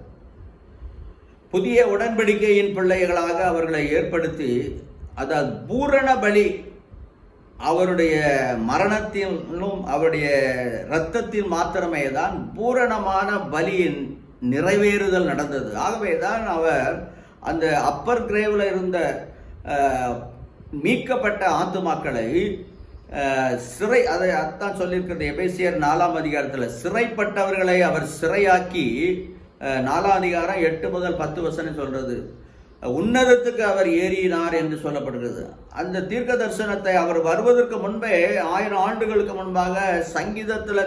புதிய உடன்படிக்கையின் பிள்ளைகளாக அவர்களை ஏற்படுத்தி, அதாவது பூரண பலி, அவருடைய மரணத்திலும் அவருடைய இரத்தத்தில் மாத்திரமே தான் பூரணமான பலியின் நிறைவேறுதல் நடந்தது. ஆகவே தான் அவர் அந்த அப்பர் கிரேவில் இருந்த மீட்கப்பட்ட ஆத்துமாக்களை அதான் சொல்லியிருக்கிறது எபேசியர் 4ஆம் அதிகாரத்தில், சிறைப்பட்டவர்களை அவர் சிறையாக்கி, 4ஆம் அதிகாரம் 8 முதல் 10 வசனம் சொல்றது, உன்னதத்துக்கு அவர் ஏறினார் என்று சொல்லப்படுகிறது. அந்த தீர்க்க தரிசனத்தை அவர் வருவதற்கு முன்பே 1000 ஆண்டுகளுக்கு முன்பாக சங்கீதத்தில்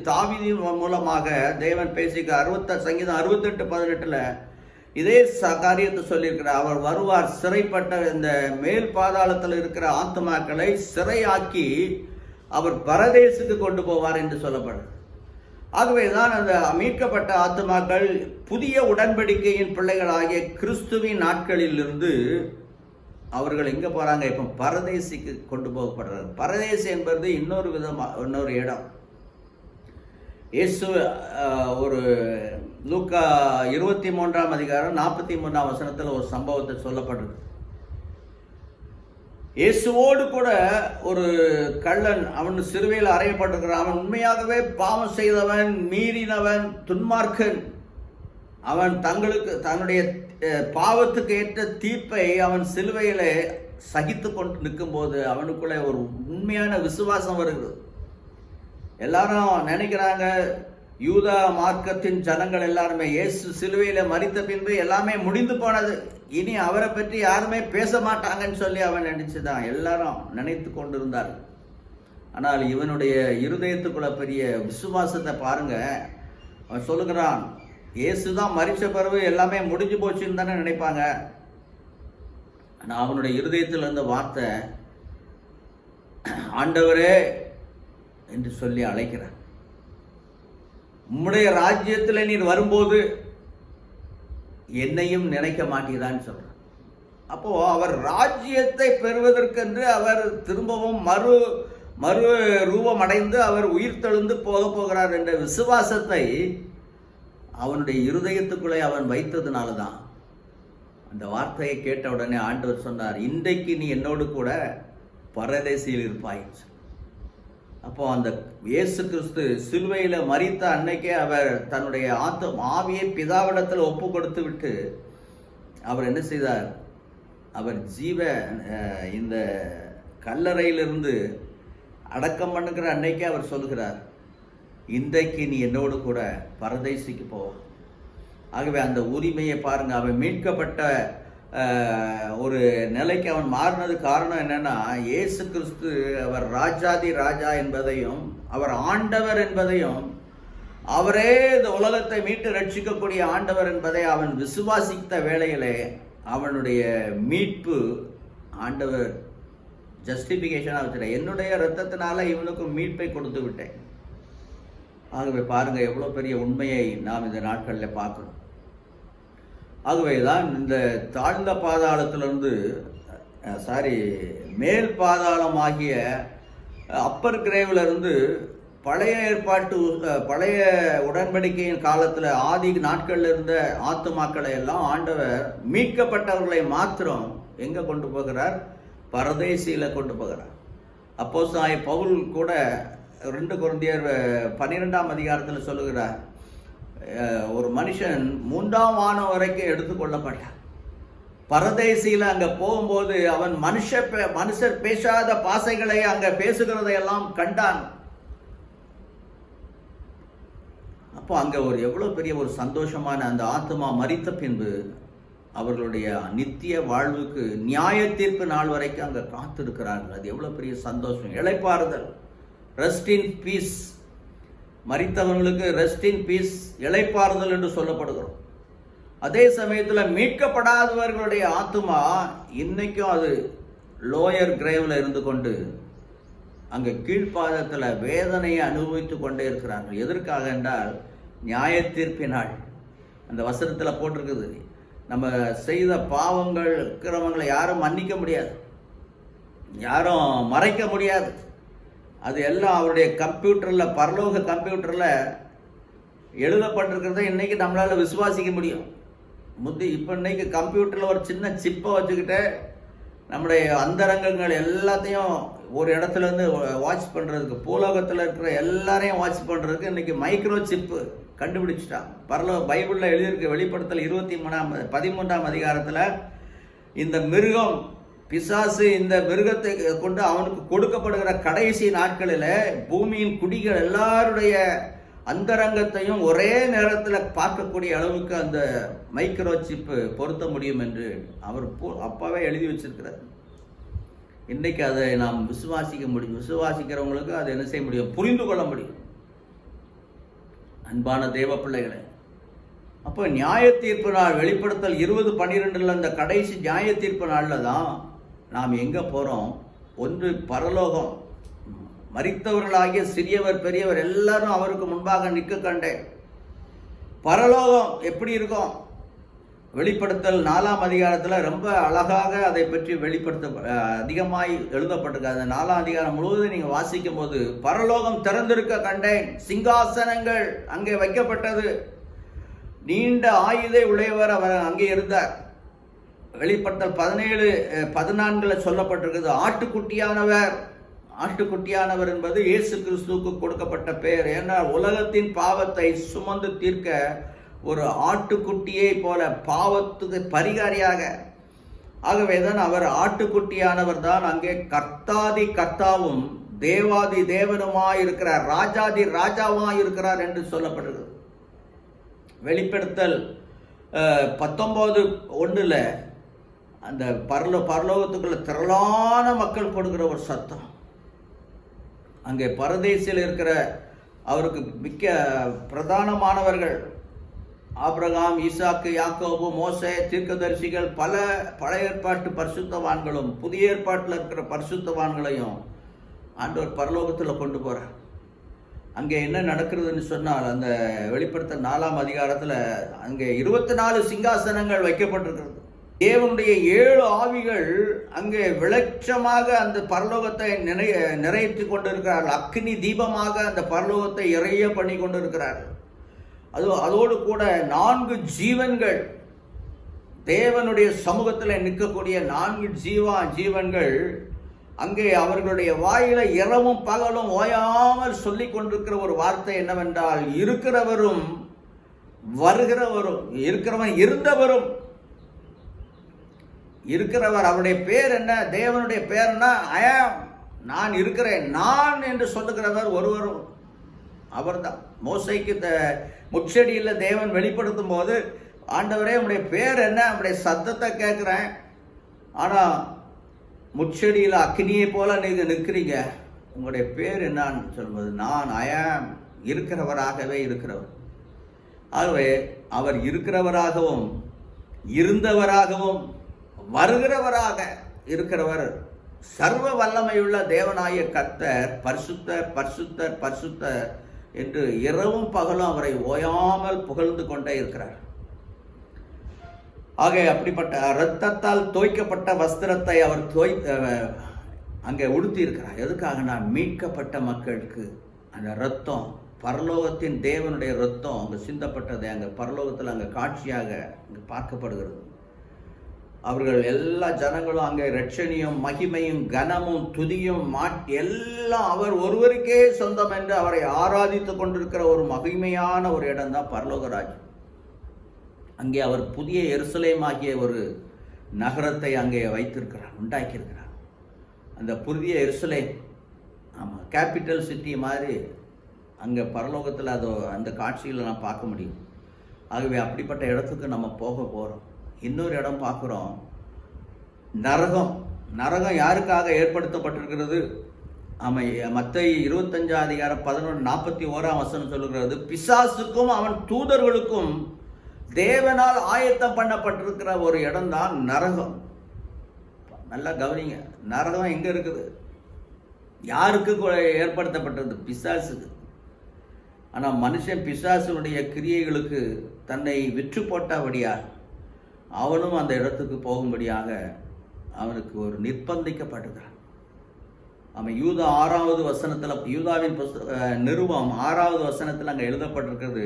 தாவீதின் மூலமாக தேவன் பேசிக்க சங்கீதம் 68:18 இதே காரியத்தை சொல்லியிருக்கிறார். அவர் வருவார், சிறைப்பட்ட இந்த மேல் பாதாளத்தில் இருக்கிற ஆத்மாக்களை சிறையாக்கி அவர் பரதேசுக்கு கொண்டு போவார் என்று சொல்லப்படுது. ஆகவேதான் அந்த மீட்கப்பட்ட ஆத்மாக்கள் புதிய உடன்படிக்கையின் பிள்ளைகளாகிய கிறிஸ்துவின் நாட்களிலிருந்து அவர்கள் எங்கே போகிறாங்க? இப்போ பரதேசிக்கு கொண்டு போகப்படுறாங்க. பரதேசி என்பது இன்னொரு இடம். இயேசு ஒரு லூக்கா 23ஆம் அதிகாரம் 43ஆம் வசனத்தில் ஒரு சம்பவத்தை சொல்லப்படுறது. இயேசுவோடு கூட ஒரு கள்ளன், அவன் சிலுவையில் அறையப்பட்டிருக்கிறான். அவன் உண்மையாகவே பாவம் செய்தவன், மீறினவன், துன்மார்க்கன். அவன் தன்னுடைய பாவத்துக்கு ஏற்ற தீர்ப்பை அவன் சிலுவையிலே சகித்து கொண்டு நிற்கும்போது அவனுக்குள்ளே ஒரு உண்மையான விசுவாசம் வருகிறது. எல்லாரும் நினைக்கிறாங்க, யூதா மார்க்கத்தின் ஜனங்கள் எல்லாருமே இயேசு சிலுவையில மரித்த பின்பு எல்லாமே முடிந்து போனது, இனி அவரை பற்றி யாருமே பேச மாட்டாங்கன்னு சொல்லி அவன் நினைச்சுதான் எல்லாரும் நினைத்து கொண்டிருந்தார். ஆனால் இவனுடைய இருதயத்துக்குள்ள பெரிய விசுவாசத்தை பாருங்க. அவன் சொல்லுகிறான், இயேசுதான் மரிச்ச பிறகு எல்லாமே முடிஞ்சு போச்சுன்னு தானே நினைப்பாங்க. ஆனால் அவனுடைய இருதயத்தில் இருந்த வார்த்தை, ஆண்டவரே என்று சொல்லி அழைக்கிறான். உம்முடைய ராஜ்யத்தில் நீர் வரும்போது என்னையும் நினைக்க மாட்டீரான்னு சொல்றார். அப்போ அவர் ராஜ்யத்தை பெறுவதற்கென்று அவர் திரும்பவும் மறு ரூபம் அடைந்து அவர் உயிர் தெழுந்து போகிறார் என்ற விசுவாசத்தை அவனுடைய இருதயத்துக்குள்ளே அவன் வைத்ததுனால தான் அந்த வார்த்தையை கேட்ட உடனே ஆண்டவர் சொன்னார், இன்றைக்கு நீ என்னோடு கூட பரதேசியில் இருப்பாய். அப்போ அந்த இயேசு கிறிஸ்து சிலுவையில் மரித்த அன்னைக்கே அவர் தன்னுடைய ஆவியை பிதாவிடத்தில் ஒப்பு கொடுத்து விட்டு அவர் என்ன செய்தார்? அவர் இந்த கல்லறையிலிருந்து அடக்கம் பண்ணுகிற அன்னைக்கே அவர் சொல்லுகிறார், இன்றைக்கு நீ என்னோடு கூட பரதேசிக்கு போ. ஆகவே அந்த உரிமையை பாருங்க. அவன் மீட்கப்பட்ட ஒரு நிலைக்கு அவன் மாறினது காரணம் என்னன்னா, இயேசு கிறிஸ்து அவர் ராஜாதி ராஜா என்பதையும் அவர் ஆண்டவர் என்பதையும், அவரே இந்த உலகத்தை மீட்டு ரட்சிக்கக்கூடிய ஆண்டவர் என்பதை அவன் விசுவாசித்த வேளையிலே அவனுடைய மீட்பு ஆண்டவர் ஜஸ்டிஃபிகேஷனாக வச்சுட்டேன். என்னுடைய இரத்தத்தினால இவனுக்கு மீட்பை கொடுத்து விட்டேன். ஆகவே பாருங்க எவ்வளோ பெரிய உண்மையை நாம் இந்த நாட்களில் பார்க்கணும். ஆகவே தான் இந்த தாழ்ந்த பாதாளத்திலிருந்து மேல் பாதாளம் ஆகிய அப்பர் கிரேவிலிருந்து பழைய உடன்படிக்கையின் காலத்தில் ஆதி நாட்களில் இருந்த ஆத்துமாக்களை எல்லாம் ஆண்டவர் மீட்கப்பட்டவர்களை மாத்திரம் எங்கே கொண்டு போகிறார்? பரதேசியில் கொண்டு போகிறார். அப்போஸ்தலனாகிய பவுல் கூட 2 கொரிந்தியர் 12ஆம் அதிகாரத்தில் சொல்லுகிறார், ஒரு மனுஷன் 3ஆம் வானம் வரைக்கும் எடுத்துக்கொள்ளப்பட்டான். பரதேசியில் அங்கே போகும்போது அவன் மனுஷர் பேசாத பாசைகளை அங்கே பேசுகிறதையெல்லாம் கண்டான். அப்போ அங்கே எவ்வளோ பெரிய ஒரு சந்தோஷமான அந்த ஆத்மா மரித்த பின்பு அவர்களுடைய நித்திய வாழ்வுக்கு நியாய தீர்ப்பு நாள் வரைக்கும் அங்கே காத்திருக்கிறார்கள். அது எவ்வளோ பெரிய சந்தோஷம், இளைப்பாறுதல், ரெஸ்ட் இன் பீஸ். மரித்தவர்களுக்கு ரெஸ்ட் இன் பீஸ், இளைப்பாறுதல் என்று சொல்லப்படுகிறோம். அதே சமயத்தில் மீட்கப்படாதவர்களுடைய ஆத்மா இன்னைக்கும் அது லோயர் கிரேவில் இருந்து கொண்டு அங்கே கீழ்ப்பாதத்தில் வேதனையை அனுபவித்து கொண்டே இருக்கிறார்கள். எதற்காக என்றால் நியாய தீர்ப்பினாள். அந்த வசனத்தில் போட்டிருக்குது, நம்ம செய்த பாவங்கள் கிரமங்களை யாரும் மன்னிக்க முடியாது, யாரும் மறைக்க முடியாது. அது எல்லாம் அவருடைய கம்ப்யூட்டரில், பரலோக கம்ப்யூட்டரில் எழுதப்பட்டிருக்கிறத இன்றைக்கி நம்மளால் விசுவாசிக்க முடியும். இப்போ இன்னைக்கு கம்ப்யூட்டரில் ஒரு சின்ன சிப்பை வச்சுக்கிட்டு நம்முடைய அந்தரங்கங்கள் எல்லாத்தையும் ஒரு இடத்துலேருந்து வாட்ச் பண்ணுறதுக்கு, பூலோகத்தில் இருக்கிற எல்லாரையும் வாட்ச் பண்ணுறதுக்கு இன்றைக்கி மைக்ரோ சிப்பு கண்டுபிடிச்சிட்டான். பைபிளில் எழுதியிருக்கு, வெளிப்படுத்தல் 13ஆம் அதிகாரத்தில் இந்த மிருகம் பிசாசு, இந்த மிருகத்தை கொண்டு அவனுக்கு கொடுக்கப்படுகிற கடைசி நாட்களில் பூமியின் குடிகள் எல்லாருடைய அந்தரங்கத்தையும் ஒரே நேரத்தில் பார்க்கக்கூடிய அளவுக்கு அந்த மைக்ரோ சிப்பு பொருத்த முடியும் என்று அவர் அப்பாவே எழுதி வச்சிருக்கிறார். இன்றைக்கு அதை நாம் விசுவாசிக்க முடியும். விசுவாசிக்கிறவங்களுக்கு அதை என்ன செய்ய முடியும்? புரிந்து கொள்ள முடியும். அன்பான தேவ பிள்ளைகளை, அப்போ நியாய தீர்ப்பு நாள், வெளிப்படுத்தல் 20:12 அந்த கடைசி நியாய தீர்ப்பு நாளில் தான் நாம் எங்கே போகிறோம்? ஒன்று பரலோகம். மரித்தவர்களாகிய சிறியவர் பெரியவர் எல்லாரும் அவருக்கு முன்பாக நிற்க கண்டேன். பரலோகம் எப்படி இருக்கும்? வெளிப்படுத்தல் 4ஆம் அதிகாரத்தில் ரொம்ப அழகாக அதை பற்றி அதிகமாய் எழுதப்பட்டிருக்கு. அந்த 4ஆம் அதிகாரம் முழுவதும் நீங்கள் வாசிக்கும் போது பரலோகம் திறந்திருக்க கண்டேன், சிங்காசனங்கள் அங்கே வைக்கப்பட்டது, நீண்ட ஆயுதை உடையவர் அவர் அங்கே இருந்தார். வெளிப்படுத்தல் 17:14 சொல்லப்பட்டிருக்கிறது, ஆட்டுக்குட்டியானவர் என்பது இயேசு கிறிஸ்துவுக்கு கொடுக்கப்பட்ட பெயர். ஏன்னா உலகத்தின் பாவத்தை சுமந்து தீர்க்க ஒரு ஆட்டுக்குட்டியை போல பாவத்துக்கு பரிகாரியாக, ஆகவேதான் அவர் ஆட்டுக்குட்டியானவர் தான் அங்கே கர்த்தாதி கர்த்தாவும் தேவாதி தேவனுமாய் இருக்கிறார், ராஜாதி ராஜாவாய் இருக்கிறார் என்று சொல்லப்படுகிறது. வெளிப்படுத்தல் 19:1 அந்த பரலோகத்துக்குள்ள திரளான மக்கள் கொடுக்கிற ஒரு சத்தம். அங்கே பரதேசில் இருக்கிற அவருக்கு மிக்க பிரதானமானவர்கள் ஆபிரகாம், ஈசாக்கு, யாக்கோபு, மோசே, தீர்க்கதரிசிகள், பல பழைய ஏற்பாட்டு பரிசுத்தவான்களும் புதிய ஏற்பாட்டில் இருக்கிற பரிசுத்தவான்களையும் ஆண்டவர் பரலோகத்தில் கொண்டு போகிறார். அங்கே என்ன நடக்கிறதுன்னு சொன்னால், அந்த வெளிப்படுத்தல் 4ஆம் அதிகாரத்தில் அங்கே 24 சிங்காசனங்கள் வைக்கப்பட்டிருக்கிறது. தேவனுடைய 7 ஆவிகள் அங்கே விளட்சமாக அந்த பரலோகத்தை நிறைத்து கொண்டிருக்கிறார்கள். அக்னி தீபமாக அந்த பரலோகத்தை இறைய பண்ணி கொண்டிருக்கிறார்கள். அதோடு கூட 4 ஜீவன்கள், தேவனுடைய சமூகத்தில் நிற்கக்கூடிய 4 ஜீவன்கள் அங்கே அவர்களுடைய வாயில இரவும் பகலும் ஓயாமல் சொல்லிக் கொண்டிருக்கிற ஒரு வார்த்தை என்னவென்றால், இருக்கிறவரும் வருகிறவரும், இருந்தவரும் இருக்கிறவர். அவருடைய பேர் என்ன? தேவனுடைய பேர் என்ன? நான் இருக்கிறேன், நான் என்று சொல்லுகிறவர் ஒருவரும் அவர்தான். மோசைக்கு முட்செடியில் தேவன் வெளிப்படுத்தும் போது, ஆண்டவரே உங்களுடைய பேர் என்ன? உங்களுடைய சத்தத்தை கேட்குறேன், ஆனால் முட்செடியில் அக்னியை போல நீங்கள் நிற்கிறீங்க, உங்களுடைய பேர் என்னன்னு சொல்லும்போது, நான் இருக்கிறவராகவே இருக்கிறவர். ஆகவே அவர் இருக்கிறவராகவும் இருந்தவராகவும் வருகிறவராக இருக்கிறவர். சர்வ வல்லமையுள்ள தேவனாய கர்த்தர் பரிசுத்தர் பரிசுத்தர் பரிசுத்தர் என்று இரவும் பகலும் அவரை ஓயாமல் புகழ்ந்து கொண்டே இருக்கிறார். ஆக அப்படிப்பட்ட இரத்தத்தால் தோய்க்கப்பட்ட வஸ்திரத்தை அவர் அங்கே உடுத்தி இருக்கிறார். எதுக்காக? நான் மீட்கப்பட்ட மக்களுக்கு அந்த இரத்தம், பரலோகத்தின் தேவனுடைய இரத்தம் அங்கே சிந்தப்பட்டதை அங்கே பரலோகத்தில் அங்கே காட்சியாக அங்கே பார்க்கப்படுகிறது. அவர்கள் எல்லா ஜனங்களும் அங்கே இரட்சணியும் மகிமையும் கனமும் துதியும் எல்லாம் அவர் ஒருவருக்கே சொந்தம் என்று அவரை ஆராதித்து கொண்டிருக்கிற ஒரு மகிமையான ஒரு இடம் தான் பரலோகராஜ். அங்கே அவர் புதிய எருசலேம் ஆகிய ஒரு நகரத்தை அங்கே வைத்திருக்கிறார், உண்டாக்கியிருக்கிறார். அந்த புதிய எருசலேம், ஆமாம், கேபிட்டல் சிட்டி மாதிரி அங்கே பரலோகத்தில் அந்த காட்சியில் நான் பார்க்க முடியும். ஆகவே அப்படிப்பட்ட இடத்துக்கு நம்ம போக போகிறோம். இன்னொரு இடம் பார்க்குறோம், நரகம். நரகம் யாருக்காக ஏற்படுத்தப்பட்டிருக்கிறது? மத்தேயு 25ஆம் அதிகாரம் 11:41 வசனம் சொல்லுகிறது, பிசாசுக்கும் அவன் தூதர்களுக்கும் தேவனால் ஆயத்தம் பண்ணப்பட்டிருக்கிற ஒரு இடம் தான் நரகம். நல்லா கவனிங்க, நரகம் எங்க இருக்குது? யாருக்கு ஏற்படுத்தப்பட்டது? பிசாசுக்கு. ஆனால் மனுஷன் பிசாசுடைய கிரியைகளுக்கு தன்னை விற்று போட்டபடியால் அவனும் அந்த இடத்துக்கு போகும்படியாக அவனுக்கு ஒரு நிர்பந்திக்கப்படுகிறான். அவன் யூதா 6வது வசனத்தில், யூதாவின் நிருபம் 6வது வசனத்தில் அங்கே எழுதப்பட்டிருக்கிறது,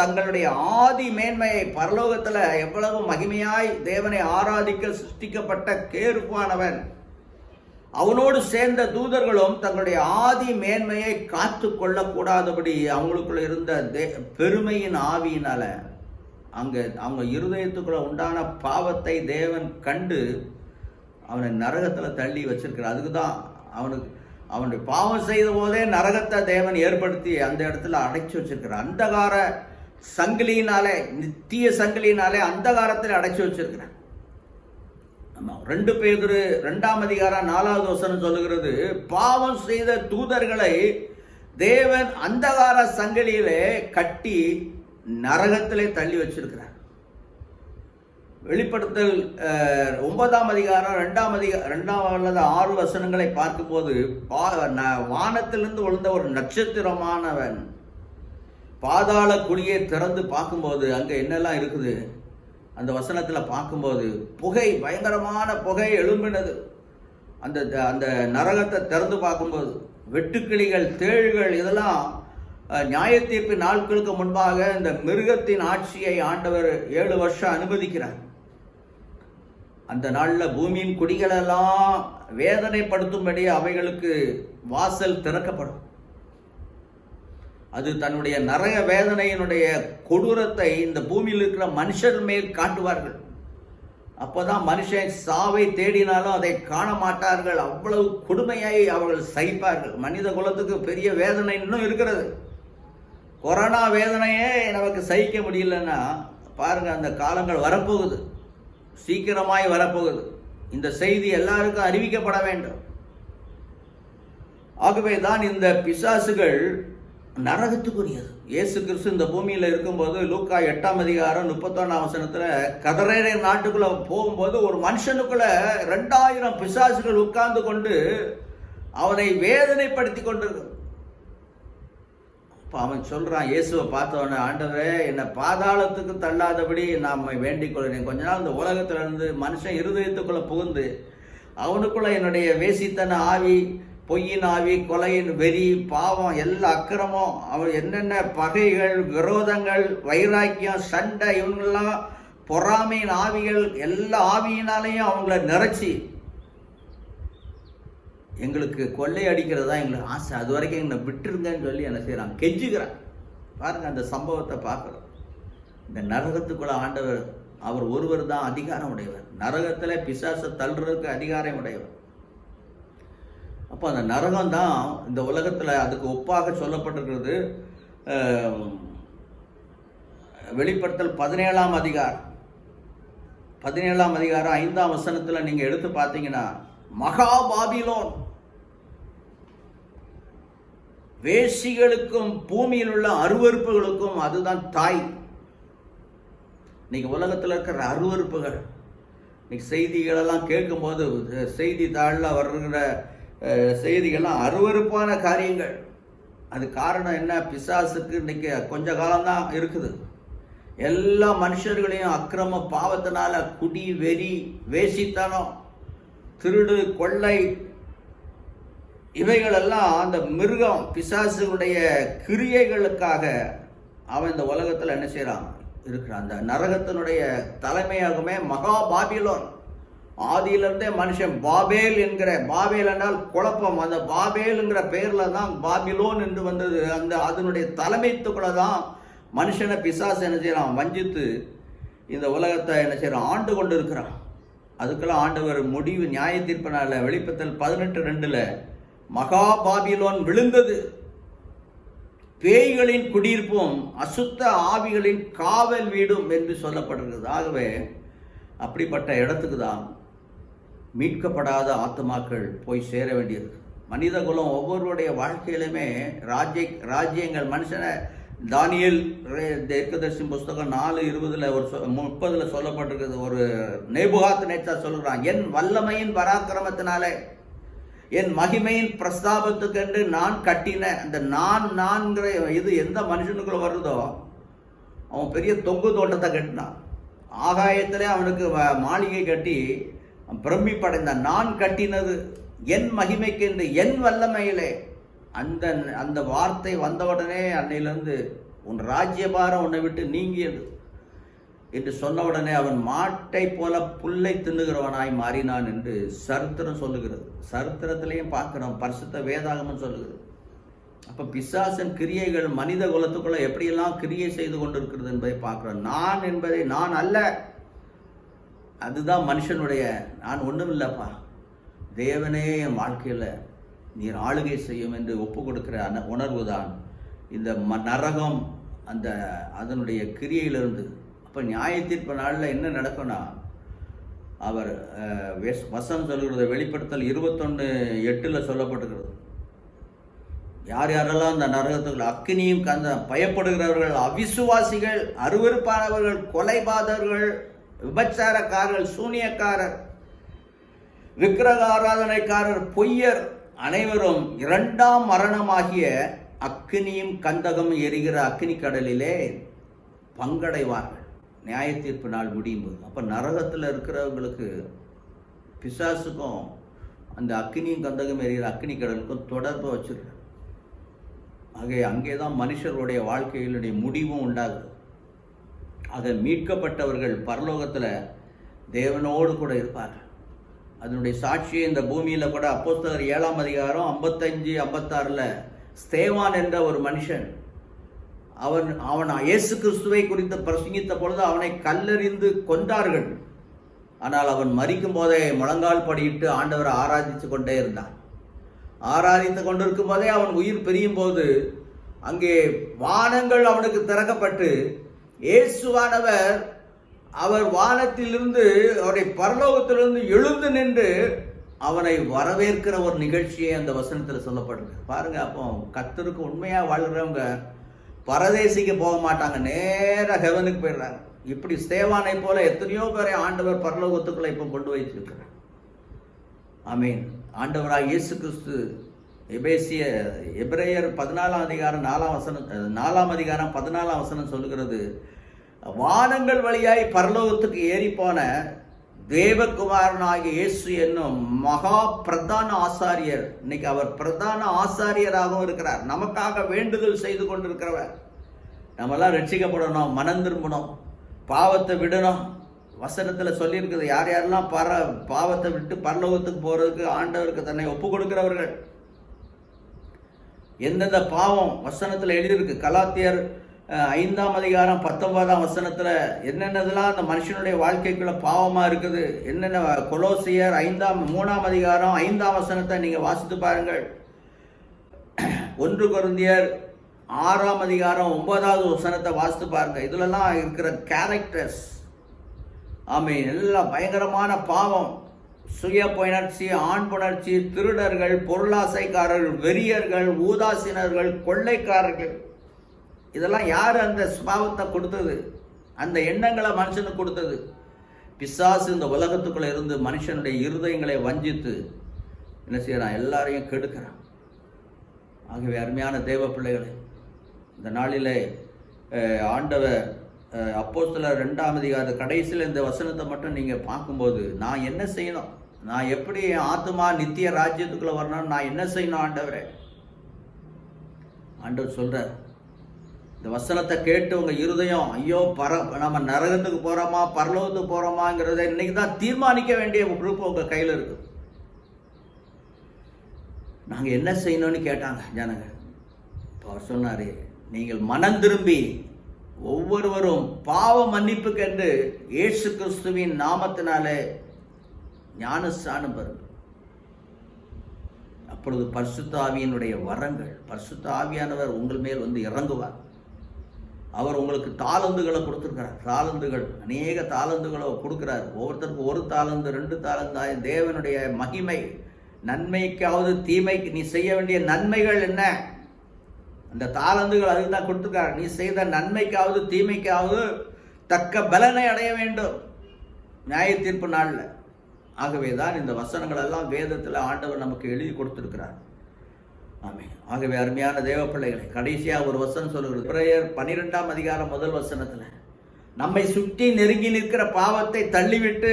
தங்களுடைய ஆதி மேன்மையை, பரலோகத்தில் எவ்வளவு மகிமையாய் தேவனை ஆராதிக்க சிருஷ்டிக்கப்பட்ட கேருப்பானவன், அவனோடு சேர்ந்த தூதர்களும் தங்களுடைய ஆதி மேன்மையை காத்து கொள்ளக்கூடாதபடி அவங்களுக்குள்ள இருந்த பெருமையின் ஆவியினால அவங்க இருதயத்துக்குள்ள உண்டான பாவத்தை தேவன் கண்டு அவனை நரகத்தில் தள்ளி வச்சிருக்கிறார். அதுக்கு தான் அவனுடைய பாவம் செய்த போதே நரகத்தை தேவன் ஏற்படுத்தி அந்த இடத்துல அடைச்சி வச்சிருக்கிறார். அந்தகார சங்கிலியினாலே, நித்திய சங்கிலியினாலே அந்தகாரத்தில் அடைச்சி வச்சிருக்கிறார். 2 பேதுரு 2ஆம் அதிகாரம் 4வது வசனம் சொல்லுகிறது, பாவம் செய்த தூதர்களை தேவன் அந்தகார சங்கிலியிலே கட்டி நரகத்திலே தள்ளி வச்சிருக்கிறார். வெளிப்படுத்தல் 9ஆம் அதிகாரம் 2 வசனங்களை பார்க்கும்போது, வானத்திலிருந்து விழுந்த ஒரு நட்சத்திரமானவன் பாதாள குழியை திறந்து பார்க்கும்போது அங்கே என்னெல்லாம் இருக்குது? அந்த வசனத்தில் பார்க்கும்போது புகை, பயங்கரமான புகை எழும்பினது. அந்த அந்த நரகத்தை திறந்து பார்க்கும்போது வெட்டுக்கிளிகள், தேள்கள், இதெல்லாம் நியாயத்தீர்ப்பு நாட்களுக்கு முன்பாக இந்த மிருகத்தின் ஆட்சியை ஆண்டவர் 7 வருஷம் அனுமதிக்கிறார். அந்த நாளில் பூமியின் குடிகளெல்லாம் வேதனைப்படுத்தும்படி அவைகளுக்கு வாசல் திறக்கப்படும். அது தன்னுடைய நரக வேதனையினுடைய கொடூரத்தை இந்த பூமியில் இருக்கிற மனுஷர் மேல் காட்டுவார்கள். அப்போதான் மனுஷன் சாவை தேடினாலும் அதை காண மாட்டார்கள். அவ்வளவு கொடுமையை அவர்கள் சகிப்பார்கள். மனித குலத்துக்கு பெரிய வேதனை இன்னும் இருக்கிறது. கொரோனா வேதனையே நமக்கு சகிக்க முடியலன்னா பாருங்க, அந்த காலங்கள் வரப்போகுது, சீக்கிரமாய் வரப்போகுது. இந்த செய்தி எல்லாருக்கும் அறிவிக்கப்பட வேண்டும். ஆகவே தான் இந்த பிசாசுகள் நரகத்துக்குரியது. இயேசு கிறிஸ்து இந்த பூமியில் இருக்கும்போது லூக்கா 8ஆம் அதிகாரம் 31ஆம் வசனத்துல கதரேரை நாட்டுக்குள்ள போகும்போது ஒரு மனுஷனுக்குள்ள 2000 பிசாசுகள் உட்கார்ந்து கொண்டு அவனை வேதனைப்படுத்தி கொண்டிருக்கு. அவன் சொல்றான், இயேசுவை பார்த்தவன, ஆண்டவரே என்னை பாதாளத்துக்கு தள்ளாதபடி நாம் வேண்டிக் கொள்கிறேன். கொஞ்ச நாள் இந்த உலகத்துல இருந்து மனுஷன் இருதயத்துக்குள்ள புகுந்து அவனுக்குள்ள என்னுடைய வேசித்தன ஆவி, பொய்யின் ஆவி, கொலையின் வெறி, பாவம், எல்லா அக்கிரமம், அவன் என்னென்ன பகைகள், விரோதங்கள், வைராக்கியம், சண்டை, இவங்கெல்லாம் பொறாமையின் ஆவிகள், எல்லா ஆவியினாலையும் அவங்கள நிறைச்சி எங்களுக்கு கொள்ளை அடிக்கிறதா எங்களுக்கு ஆசை, அது வரைக்கும் எங்களை விட்டுருங்கன்னு சொல்லி என்ன செய்யறான், கெஞ்சுக்கிறான். பாருங்க, அந்த சம்பவத்தை பார்க்குறோம். இந்த நரகத்துக்குள்ள ஆண்டவர் அவர் ஒருவர் தான் அதிகாரம் உடையவர். நரகத்துல பிசாசை தள்ளுறதுக்கு அதிகாரம் உடையவர். அப்போ அந்த நரகம் தான் இந்த உலகத்தில் அதுக்கு ஒப்பாக சொல்லப்பட்டிருக்கிறது. வெளிப்படுத்தல் 17ஆம் அதிகாரம் 5ஆம் வசனத்தில் நீங்கள் எடுத்து பார்த்தீங்கன்னா, மகா பாபிலோன் வேசிகளுக்கும் பூமியில் உள்ள அருவருப்புகளுக்கும் அதுதான் தாய். இன்னைக்கு உலகத்தில் இருக்கிற அருவருப்புகள், இன்னைக்கு செய்திகளெல்லாம் கேட்கும்போது செய்தித்தாளில் வருகிற செய்திகள்லாம் அருவருப்பான காரியங்கள். அது காரணம் என்ன? பிசாசுக்கு இன்னைக்கு கொஞ்ச காலம்தான் இருக்குது. எல்லா மனுஷர்களையும் அக்கிரம பாவத்தினால குடி, வெறி, வேசித்தனம், திருடு, கொள்ளை, இவைகளெல்லாம் அந்த மிருகம் பிசாசுடைய கிரியைகளுக்காக அவன் இந்த உலகத்தில் என்ன செய்யறான் இருக்கிறான். அந்த நரகத்தினுடைய தலைமையாகவே மகா பாபிலோன். ஆதியிலிருந்தே மனுஷன் பாபேல் என்கிற, பாபேல் என்றால் குழப்பம், அந்த பாபேலுங்கிற பெயர்ல தான் பாபிலோன் என்று வந்தது. அந்த அதனுடைய தலைமைத்துக்குள்ள தான் மனுஷனை பிசாசு என்ன செய்யறான், வஞ்சித்து இந்த உலகத்தை என்ன செய்யறான், ஆண்டு கொண்டு இருக்கிறான். அதுக்கெல்லாம் ஆண்டவர் முடிவு நியாய தீர்ப்பினால வெளிப்படுத்தல் 18:2 மகா பாபிலோன் விழுந்தது, பேய்களின் குடியிருப்பும் அசுத்த ஆவிகளின் காவல் வீடும் என்று சொல்லப்படுகிறது. ஆகவே அப்படிப்பட்ட இடத்துக்கு தான் மீட்கப்படாத ஆத்மாக்கள் போய் சேர வேண்டியது. மனித குலம் ஒவ்வொருவருடைய வாழ்க்கையிலுமே ராஜ்யங்கள் மனுஷனை, தானியேல் தீர்க்கதரிசி புஸ்தகம் 4:20 ஒரு 30 சொல்லப்பட்டிருக்கிறது. ஒரு நேபுகாத் நேச்சார் சொல்கிறான், என் வல்லமையின் பராக்கிரமத்தினாலே என் மகிமையின் பிரஸ்தாபத்துக்கென்று நான் கட்டின அந்த நான்கிற இது எந்த மனுஷனுக்குள்ள வருதோ அவன் பெரிய தொங்கு தோட்டத்தை கட்டினான். ஆகாயத்திலே அவனுக்கு மாளிகை கட்டி பிரமிப்படைந்தான். நான் கட்டினது என் மகிமைக்கு என்று, என் வல்லமையிலே. அந்த வார்த்தை வந்தவுடனே அன்னையிலிருந்து உன் ராஜ்யபாரம் உன்னை விட்டு நீங்கியது என்று சொன்ன உடனே அவன் மாட்டை போல புல்லை தின்னுகிறவனாய் மாறினான் என்று சரித்திரம் சொல்லுகிறது. சரித்திரத்திலையும் பார்க்கிறோம், பரிசுத்த வேதாகமும் சொல்லுகிறது. அப்ப பிசாசன் கிரியைகள் மனித குலத்துக்குள்ள எப்படியெல்லாம் கிரியை செய்து கொண்டிருக்கிறது என்பதை பார்க்கிறோம். நான் என்பதை நான் அல்ல, அதுதான் மனுஷனுடைய நான் ஒன்றும் இல்லைப்பா, தேவனே என் வாழ்க்கையில் நீர் ஆளுகை செய்யும் என்று ஒப்பு கொடுக்கிற உணர்வு தான் இந்த நரகம் அந்த அதனுடைய கிரியையிலிருந்து. அப்போ நியாய தீர்ப்பு நாளில் என்ன நடக்கும்னா, அவர் வசனம் சொல்லுகிறது, வெளிப்படுத்தல் 21:8 சொல்லப்பட்டிருக்கிறது. யார் யாரெல்லாம் அந்த நரகத்துக்குள்ள அக்கினியும் கந்த பயப்படுகிறவர்கள், அவிசுவாசிகள், அருவருப்பானவர்கள், கொலைபாதகர்கள், விபச்சாரக்காரர்கள், சூனியக்காரர், விக்கிரக ஆராதனைக்காரர், பொய்யர் அனைவரும் 2ஆம் மரணமாகிய அக்கினியும் கந்தகம் எரிகிற அக்கினி கடலிலே பங்கடைவார்கள். நியாய தீர்ப்பு நாள் முடியும் போது. அப்போ நரகத்தில் இருக்கிறவங்களுக்கு பிசாசுக்கும் அந்த அக்னியும் கந்தகம் எறிகிற அக்னி கடலுக்கும் தொடர்பை வச்சிருக்கு. அங்கே தான் மனுஷர்களுடைய வாழ்க்கையினுடைய முடிவும் உண்டாகுது. அதை மீட்கப்பட்டவர்கள் பரலோகத்தில் தேவனோடு கூட இருப்பார்கள். அதனுடைய சாட்சியை இந்த பூமியில் கூட அப்போஸ்தலர் 7ஆம் அதிகாரம் 55-56 ஸ்தேவான் என்ற ஒரு மனுஷன் அவன் இயேசு கிறிஸ்துவை குறித்து பிரசங்கித்த பொழுது அவனை கல்லெறிந்து கொன்றார்கள். ஆனால் அவன் மரிக்கும் போதே முழங்கால் படியிட்டு ஆண்டவரை ஆராதித்து கொண்டே இருந்தான். ஆராதித்து கொண்டிருக்கும் போதே அவன் உயிர் பிரியும் போது அங்கே வானங்கள் அவனுக்கு திறக்கப்பட்டு இயேசுவானவர் அவர் வானத்திலிருந்து அவருடைய பரலோகத்திலிருந்து எழுந்து நின்று அவனை வரவேற்கிற ஒரு நிகழ்ச்சியை அந்த வசனத்தில் சொல்லப்படுது. பாருங்க, அப்போ கர்த்தருக்கு உண்மையாக வாழ்கிறவங்க பரதேசிக்கு போக மாட்டாங்க, நேராக ஹெவனுக்கு போயிடுறாங்க. இப்படி ஸ்தேவானை போல எத்தனையோ பேரை ஆண்டவர் பரலோகத்துக்குள்ள இப்போ கொண்டு வைத்திருக்கிறார். ஆமீன். ஆண்டவராக இயேசு கிறிஸ்து எபிரேயர் 14ஆம் அதிகாரம் 4ஆம் அதிகாரம் 14ஆம் வசனம் சொல்லுகிறது, வானங்கள் வழியாய் பரலோகத்துக்கு ஏறி போன தேவகுமாரனாகிய இயேசு என்னும் மகா பிரதான ஆசாரியர், இன்னைக்கு அவர் பிரதான ஆசாரியராகவும் இருக்கிறார். நமக்காக வேண்டுதல் செய்து கொண்டிருக்கிறவர். நம்மெல்லாம் ரட்சிக்கப்படணும், மனம் திரும்பணும், பாவத்தை விடணும். வசனத்தில் சொல்லியிருக்குது, யார் யாரெல்லாம் பாவத்தை விட்டு பரலோகத்துக்கு போகிறதுக்கு ஆண்டவருக்கு தன்னை ஒப்பு கொடுக்கிறவர்கள். எந்தெந்த பாவம் வசனத்தில் எழுதியிருக்கு. கலாத்தியர் 5ஆம் அதிகாரம் 19ஆம் வசனத்தில் என்னென்னதெல்லாம் அந்த மனுஷனுடைய வாழ்க்கைக்குள்ள பாவமாக இருக்குது, என்னென்ன. கொலோசியர் 3ஆம் அதிகாரம் 5ஆம் வசனத்தை நீங்கள் வாசித்து பாருங்கள். 1 கொரிந்தியர் 6ஆம் அதிகாரம் 9வது வசனத்தை வாசித்து பாருங்க. இதுலலாம் இருக்கிற கேரக்டர்ஸ், ஆமீன், எல்லாம் பயங்கரமான பாவம். சுய புணர்ச்சி, ஆண் புணர்ச்சி, திருடர்கள், பொருளாசைக்காரர்கள், வெறியர்கள், ஊதாசீனர்கள், கொள்ளைக்காரர்கள். இதெல்லாம் யார் அந்த சுபாவத்தை கொடுத்தது? அந்த எண்ணங்களை மனுஷனுக்கு கொடுத்தது பிசாசு. இந்த உலகத்துக்குள்ள இருந்து மனுஷனுடைய இருதயங்களை வஞ்சித்து என்ன செய்யறான்? எல்லாரையும் கெடுக்கிறான். ஆகவே அருமையான தேவ பிள்ளைகளை, இந்த நாளிலே ஆண்டவர் அப்போஸ்தலர் 2ஆம் அதிகார கடைசியில் இந்த வசனத்தை மட்டும் நீங்கள் பார்க்கும்போது, நான் என்ன செய்யணும், நான் எப்படி என் ஆத்மா நித்திய ராஜ்யத்துக்குள்ளே வரணும், நான் என்ன செய்யணும் ஆண்டவரே? ஆண்டவர் சொல்கிறார், இந்த வசனத்தை கேட்டு உங்கள் இருதயம் ஐயோ நம்ம நரகத்துக்கு போகிறோமா பரலோகத்துக்கு போகிறோமாங்கிறத இன்னைக்கு தான் தீர்மானிக்க வேண்டிய பொறுப்பு உங்கள் கையில் இருக்கு. நாங்கள் என்ன செய்யணும்னு கேட்டாங்க ஜனங்க. இப்போ அவர் சொன்னார், நீங்கள் மனம் திரும்பி ஒவ்வொருவரும் பாவ மன்னிப்புக்கென்று இயேசு கிறிஸ்துவின் நாமத்தினாலே ஞானஸ்நானம் பெறுங்கள். அப்பொழுது பரிசுத்த ஆவியினுடைய வரங்கள், பரிசுத்த ஆவியானவர் உங்கள் மேல் வந்து இறங்குவார். அவர் உங்களுக்கு தாளந்துகளை கொடுத்துருக்கிறார். தாளந்துகள், அநேக தாளந்துகளை கொடுக்கிறார். ஒவ்வொருத்தருக்கும் 1 தாளந்து 2 தாளந்தாய். தேவனுடைய மகிமை, நன்மைக்காவது தீமைக்கு நீ செய்ய வேண்டிய நன்மைகள் என்ன, அந்த தாளந்துகள் அதுக்கு தான் கொடுத்துருக்கார். நீ செய்த நன்மைக்காவது தீமைக்காவது தக்க பலனை அடைய வேண்டும் நியாய தீர்ப்பு நாளில். ஆகவே தான் இந்த வசனங்கள் எல்லாம் வேதத்தில் ஆண்டவர் நமக்கு எழுதி கொடுத்துருக்கிறார். ஆமே. ஆகவே அருமையான தேவ பிள்ளைகளை, கடைசியாக ஒரு வசனம் சொல்லுகிறது. எபிரேயர் 12ஆம் அதிகாரம் 1 வசனத்தில், நம்மை சுற்றி நெருங்கி நிற்கிற பாவத்தை தள்ளிவிட்டு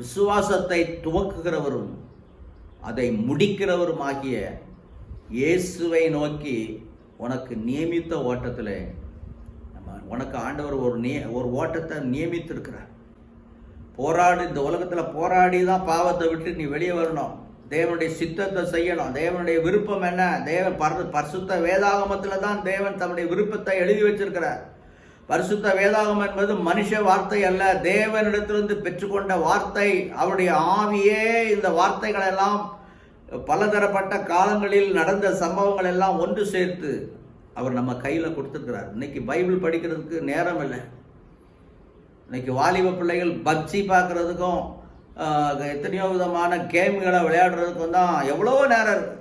விசுவாசத்தை துவக்குகிறவரும் அதை முடிக்கிறவரும் ஆகிய இயேசுவை நோக்கி உனக்கு நியமித்த ஓட்டத்தில் உனக்கு ஆண்டவர் ஒரு ஓட்டத்தை நியமித்திருக்கிறார். போராடி, இந்த உலகத்தில் போராடி தான் பாவத்தை விட்டு நீ வெளியே வரணும். தேவனுடைய சித்தத்தை செய்யணும். தேவனுடைய விருப்பம் என்ன? தேவன் பரிசுத்த வேதாகமத்தில் தான் தேவன் தன்னுடைய விருப்பத்தை எழுதி வச்சிருக்கிறார். பரிசுத்த வேதாகமம் என்பது மனுஷ வார்த்தை அல்ல, தேவனிடத்திலிருந்து பெற்றுக்கொண்ட வார்த்தை. அவருடைய ஆவியே இந்த வார்த்தைகள் எல்லாம் பலதரப்பட்ட காலங்களில் நடந்த சம்பவங்கள் எல்லாம் ஒன்று சேர்த்து அவர் நம்ம கையில் கொடுத்துருக்கிறார். இன்னைக்கு பைபிள் படிக்கிறதுக்கு நேரம் இல்லை. இன்னைக்கு வாலிப பிள்ளைகள் பப்ஜி பார்க்குறதுக்கும் எத்தனையோ விதமான கேம்களை விளையாடுறதுக்கும் தான் எவ்வளோ நேரம் இருக்கு.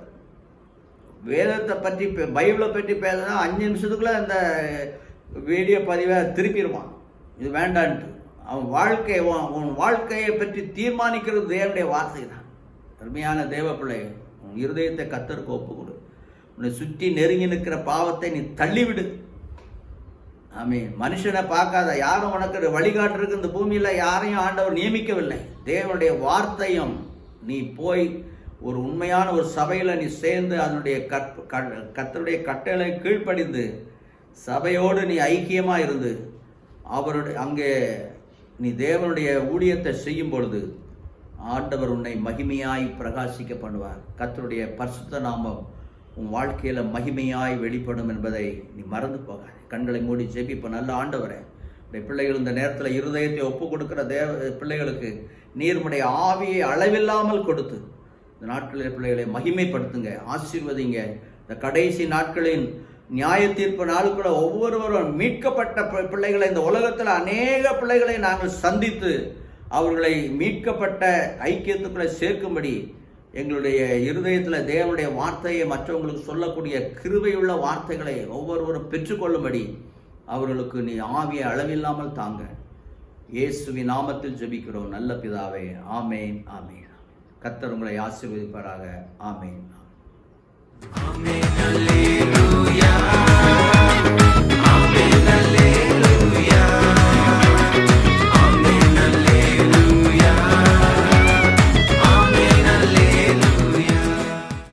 வேதத்தை பற்றி பைபிளை பற்றி பேசுனா 5 நிமிஷத்துக்குள்ளே இந்த வீடியோ பதிவை திருப்பிடுவான். இது வேண்டான்ட்டு உன் வாழ்க்கையை பற்றி தீர்மானிக்கிறது தேவனுடைய வார்த்தை தான். அருமையான தேவ பிள்ளை, உன் இருதயத்தை கர்த்தருக்கு ஒப்பு கொடு. உன்னை சுற்றி நெருங்கி நிற்கிற பாவத்தை நீ தள்ளிவிடு. ஆமென். மனுஷனை பார்க்காத, யாரும் உனக்கு வழிகாட்டுறதுக்கு இந்த பூமியில யாரையும் ஆண்டவர் நியமிக்கவில்லை. தேவனுடைய வார்த்தையும் நீ போய் ஒரு உண்மையான ஒரு சபையில நீ சேர்ந்து அதனுடைய கர்த்தருடைய கட்டளை கீழ்ப்படிந்து சபையோடு நீ ஐக்கியமா இருந்து அவருடைய அங்கே நீ தேவனுடைய ஊழியத்தை செய்யும் பொழுது ஆண்டவர் உன்னை மகிமையாய் பிரகாசிக்க பண்ணுவார். கர்த்தருடைய பரிசுத்த நாமம் உன் வாழ்க்கையில மகிமையாய் வெளிப்படும் என்பதை நீ மறந்து போகாது. கண்களை மூடி ஜெபிப்ப. நல்ல ஆண்டவரே, இந்த பிள்ளைகள் இந்த நேரத்தில் இருதயத்தை ஒப்பு கொடுக்கிற பிள்ளைகளுக்கு நீர்முடைய ஆவியை அளவில்லாமல் கொடுத்து இந்த நாட்களில் பிள்ளைகளை மகிமைப்படுத்துங்க, ஆசீர்வதிங்க. இந்த கடைசி நாட்களின் நியாய தீர்ப்பு நாளுக்குள்ள ஒவ்வொருவரும் மீட்கப்பட்ட பிள்ளைகளை, இந்த உலகத்தில் அநேக பிள்ளைகளை நாங்கள் சந்தித்து அவர்களை மீட்கப்பட்ட ஐக்கியத்துக்குள்ளே சேர்க்கும்படி எங்களுடைய இருதயத்தில் தேவனுடைய வார்த்தையை மற்றவங்களுக்கு சொல்லக்கூடிய கிருபையுள்ள வார்த்தைகளை ஒவ்வொருவரும் பெற்றுக்கொள்ளும்படி அவர்களுக்கு நீ ஆவியை அளவில்லாமல் தாங்க. இயேசுவின் நாமத்தில் ஜெபிக்கிறோம் நல்ல பிதாவே. ஆமேன், ஆமேன். கர்த்தர் உங்களை ஆசீர்வதிப்பாராக. ஆமேன், ஆமென். அல்லேலூயா.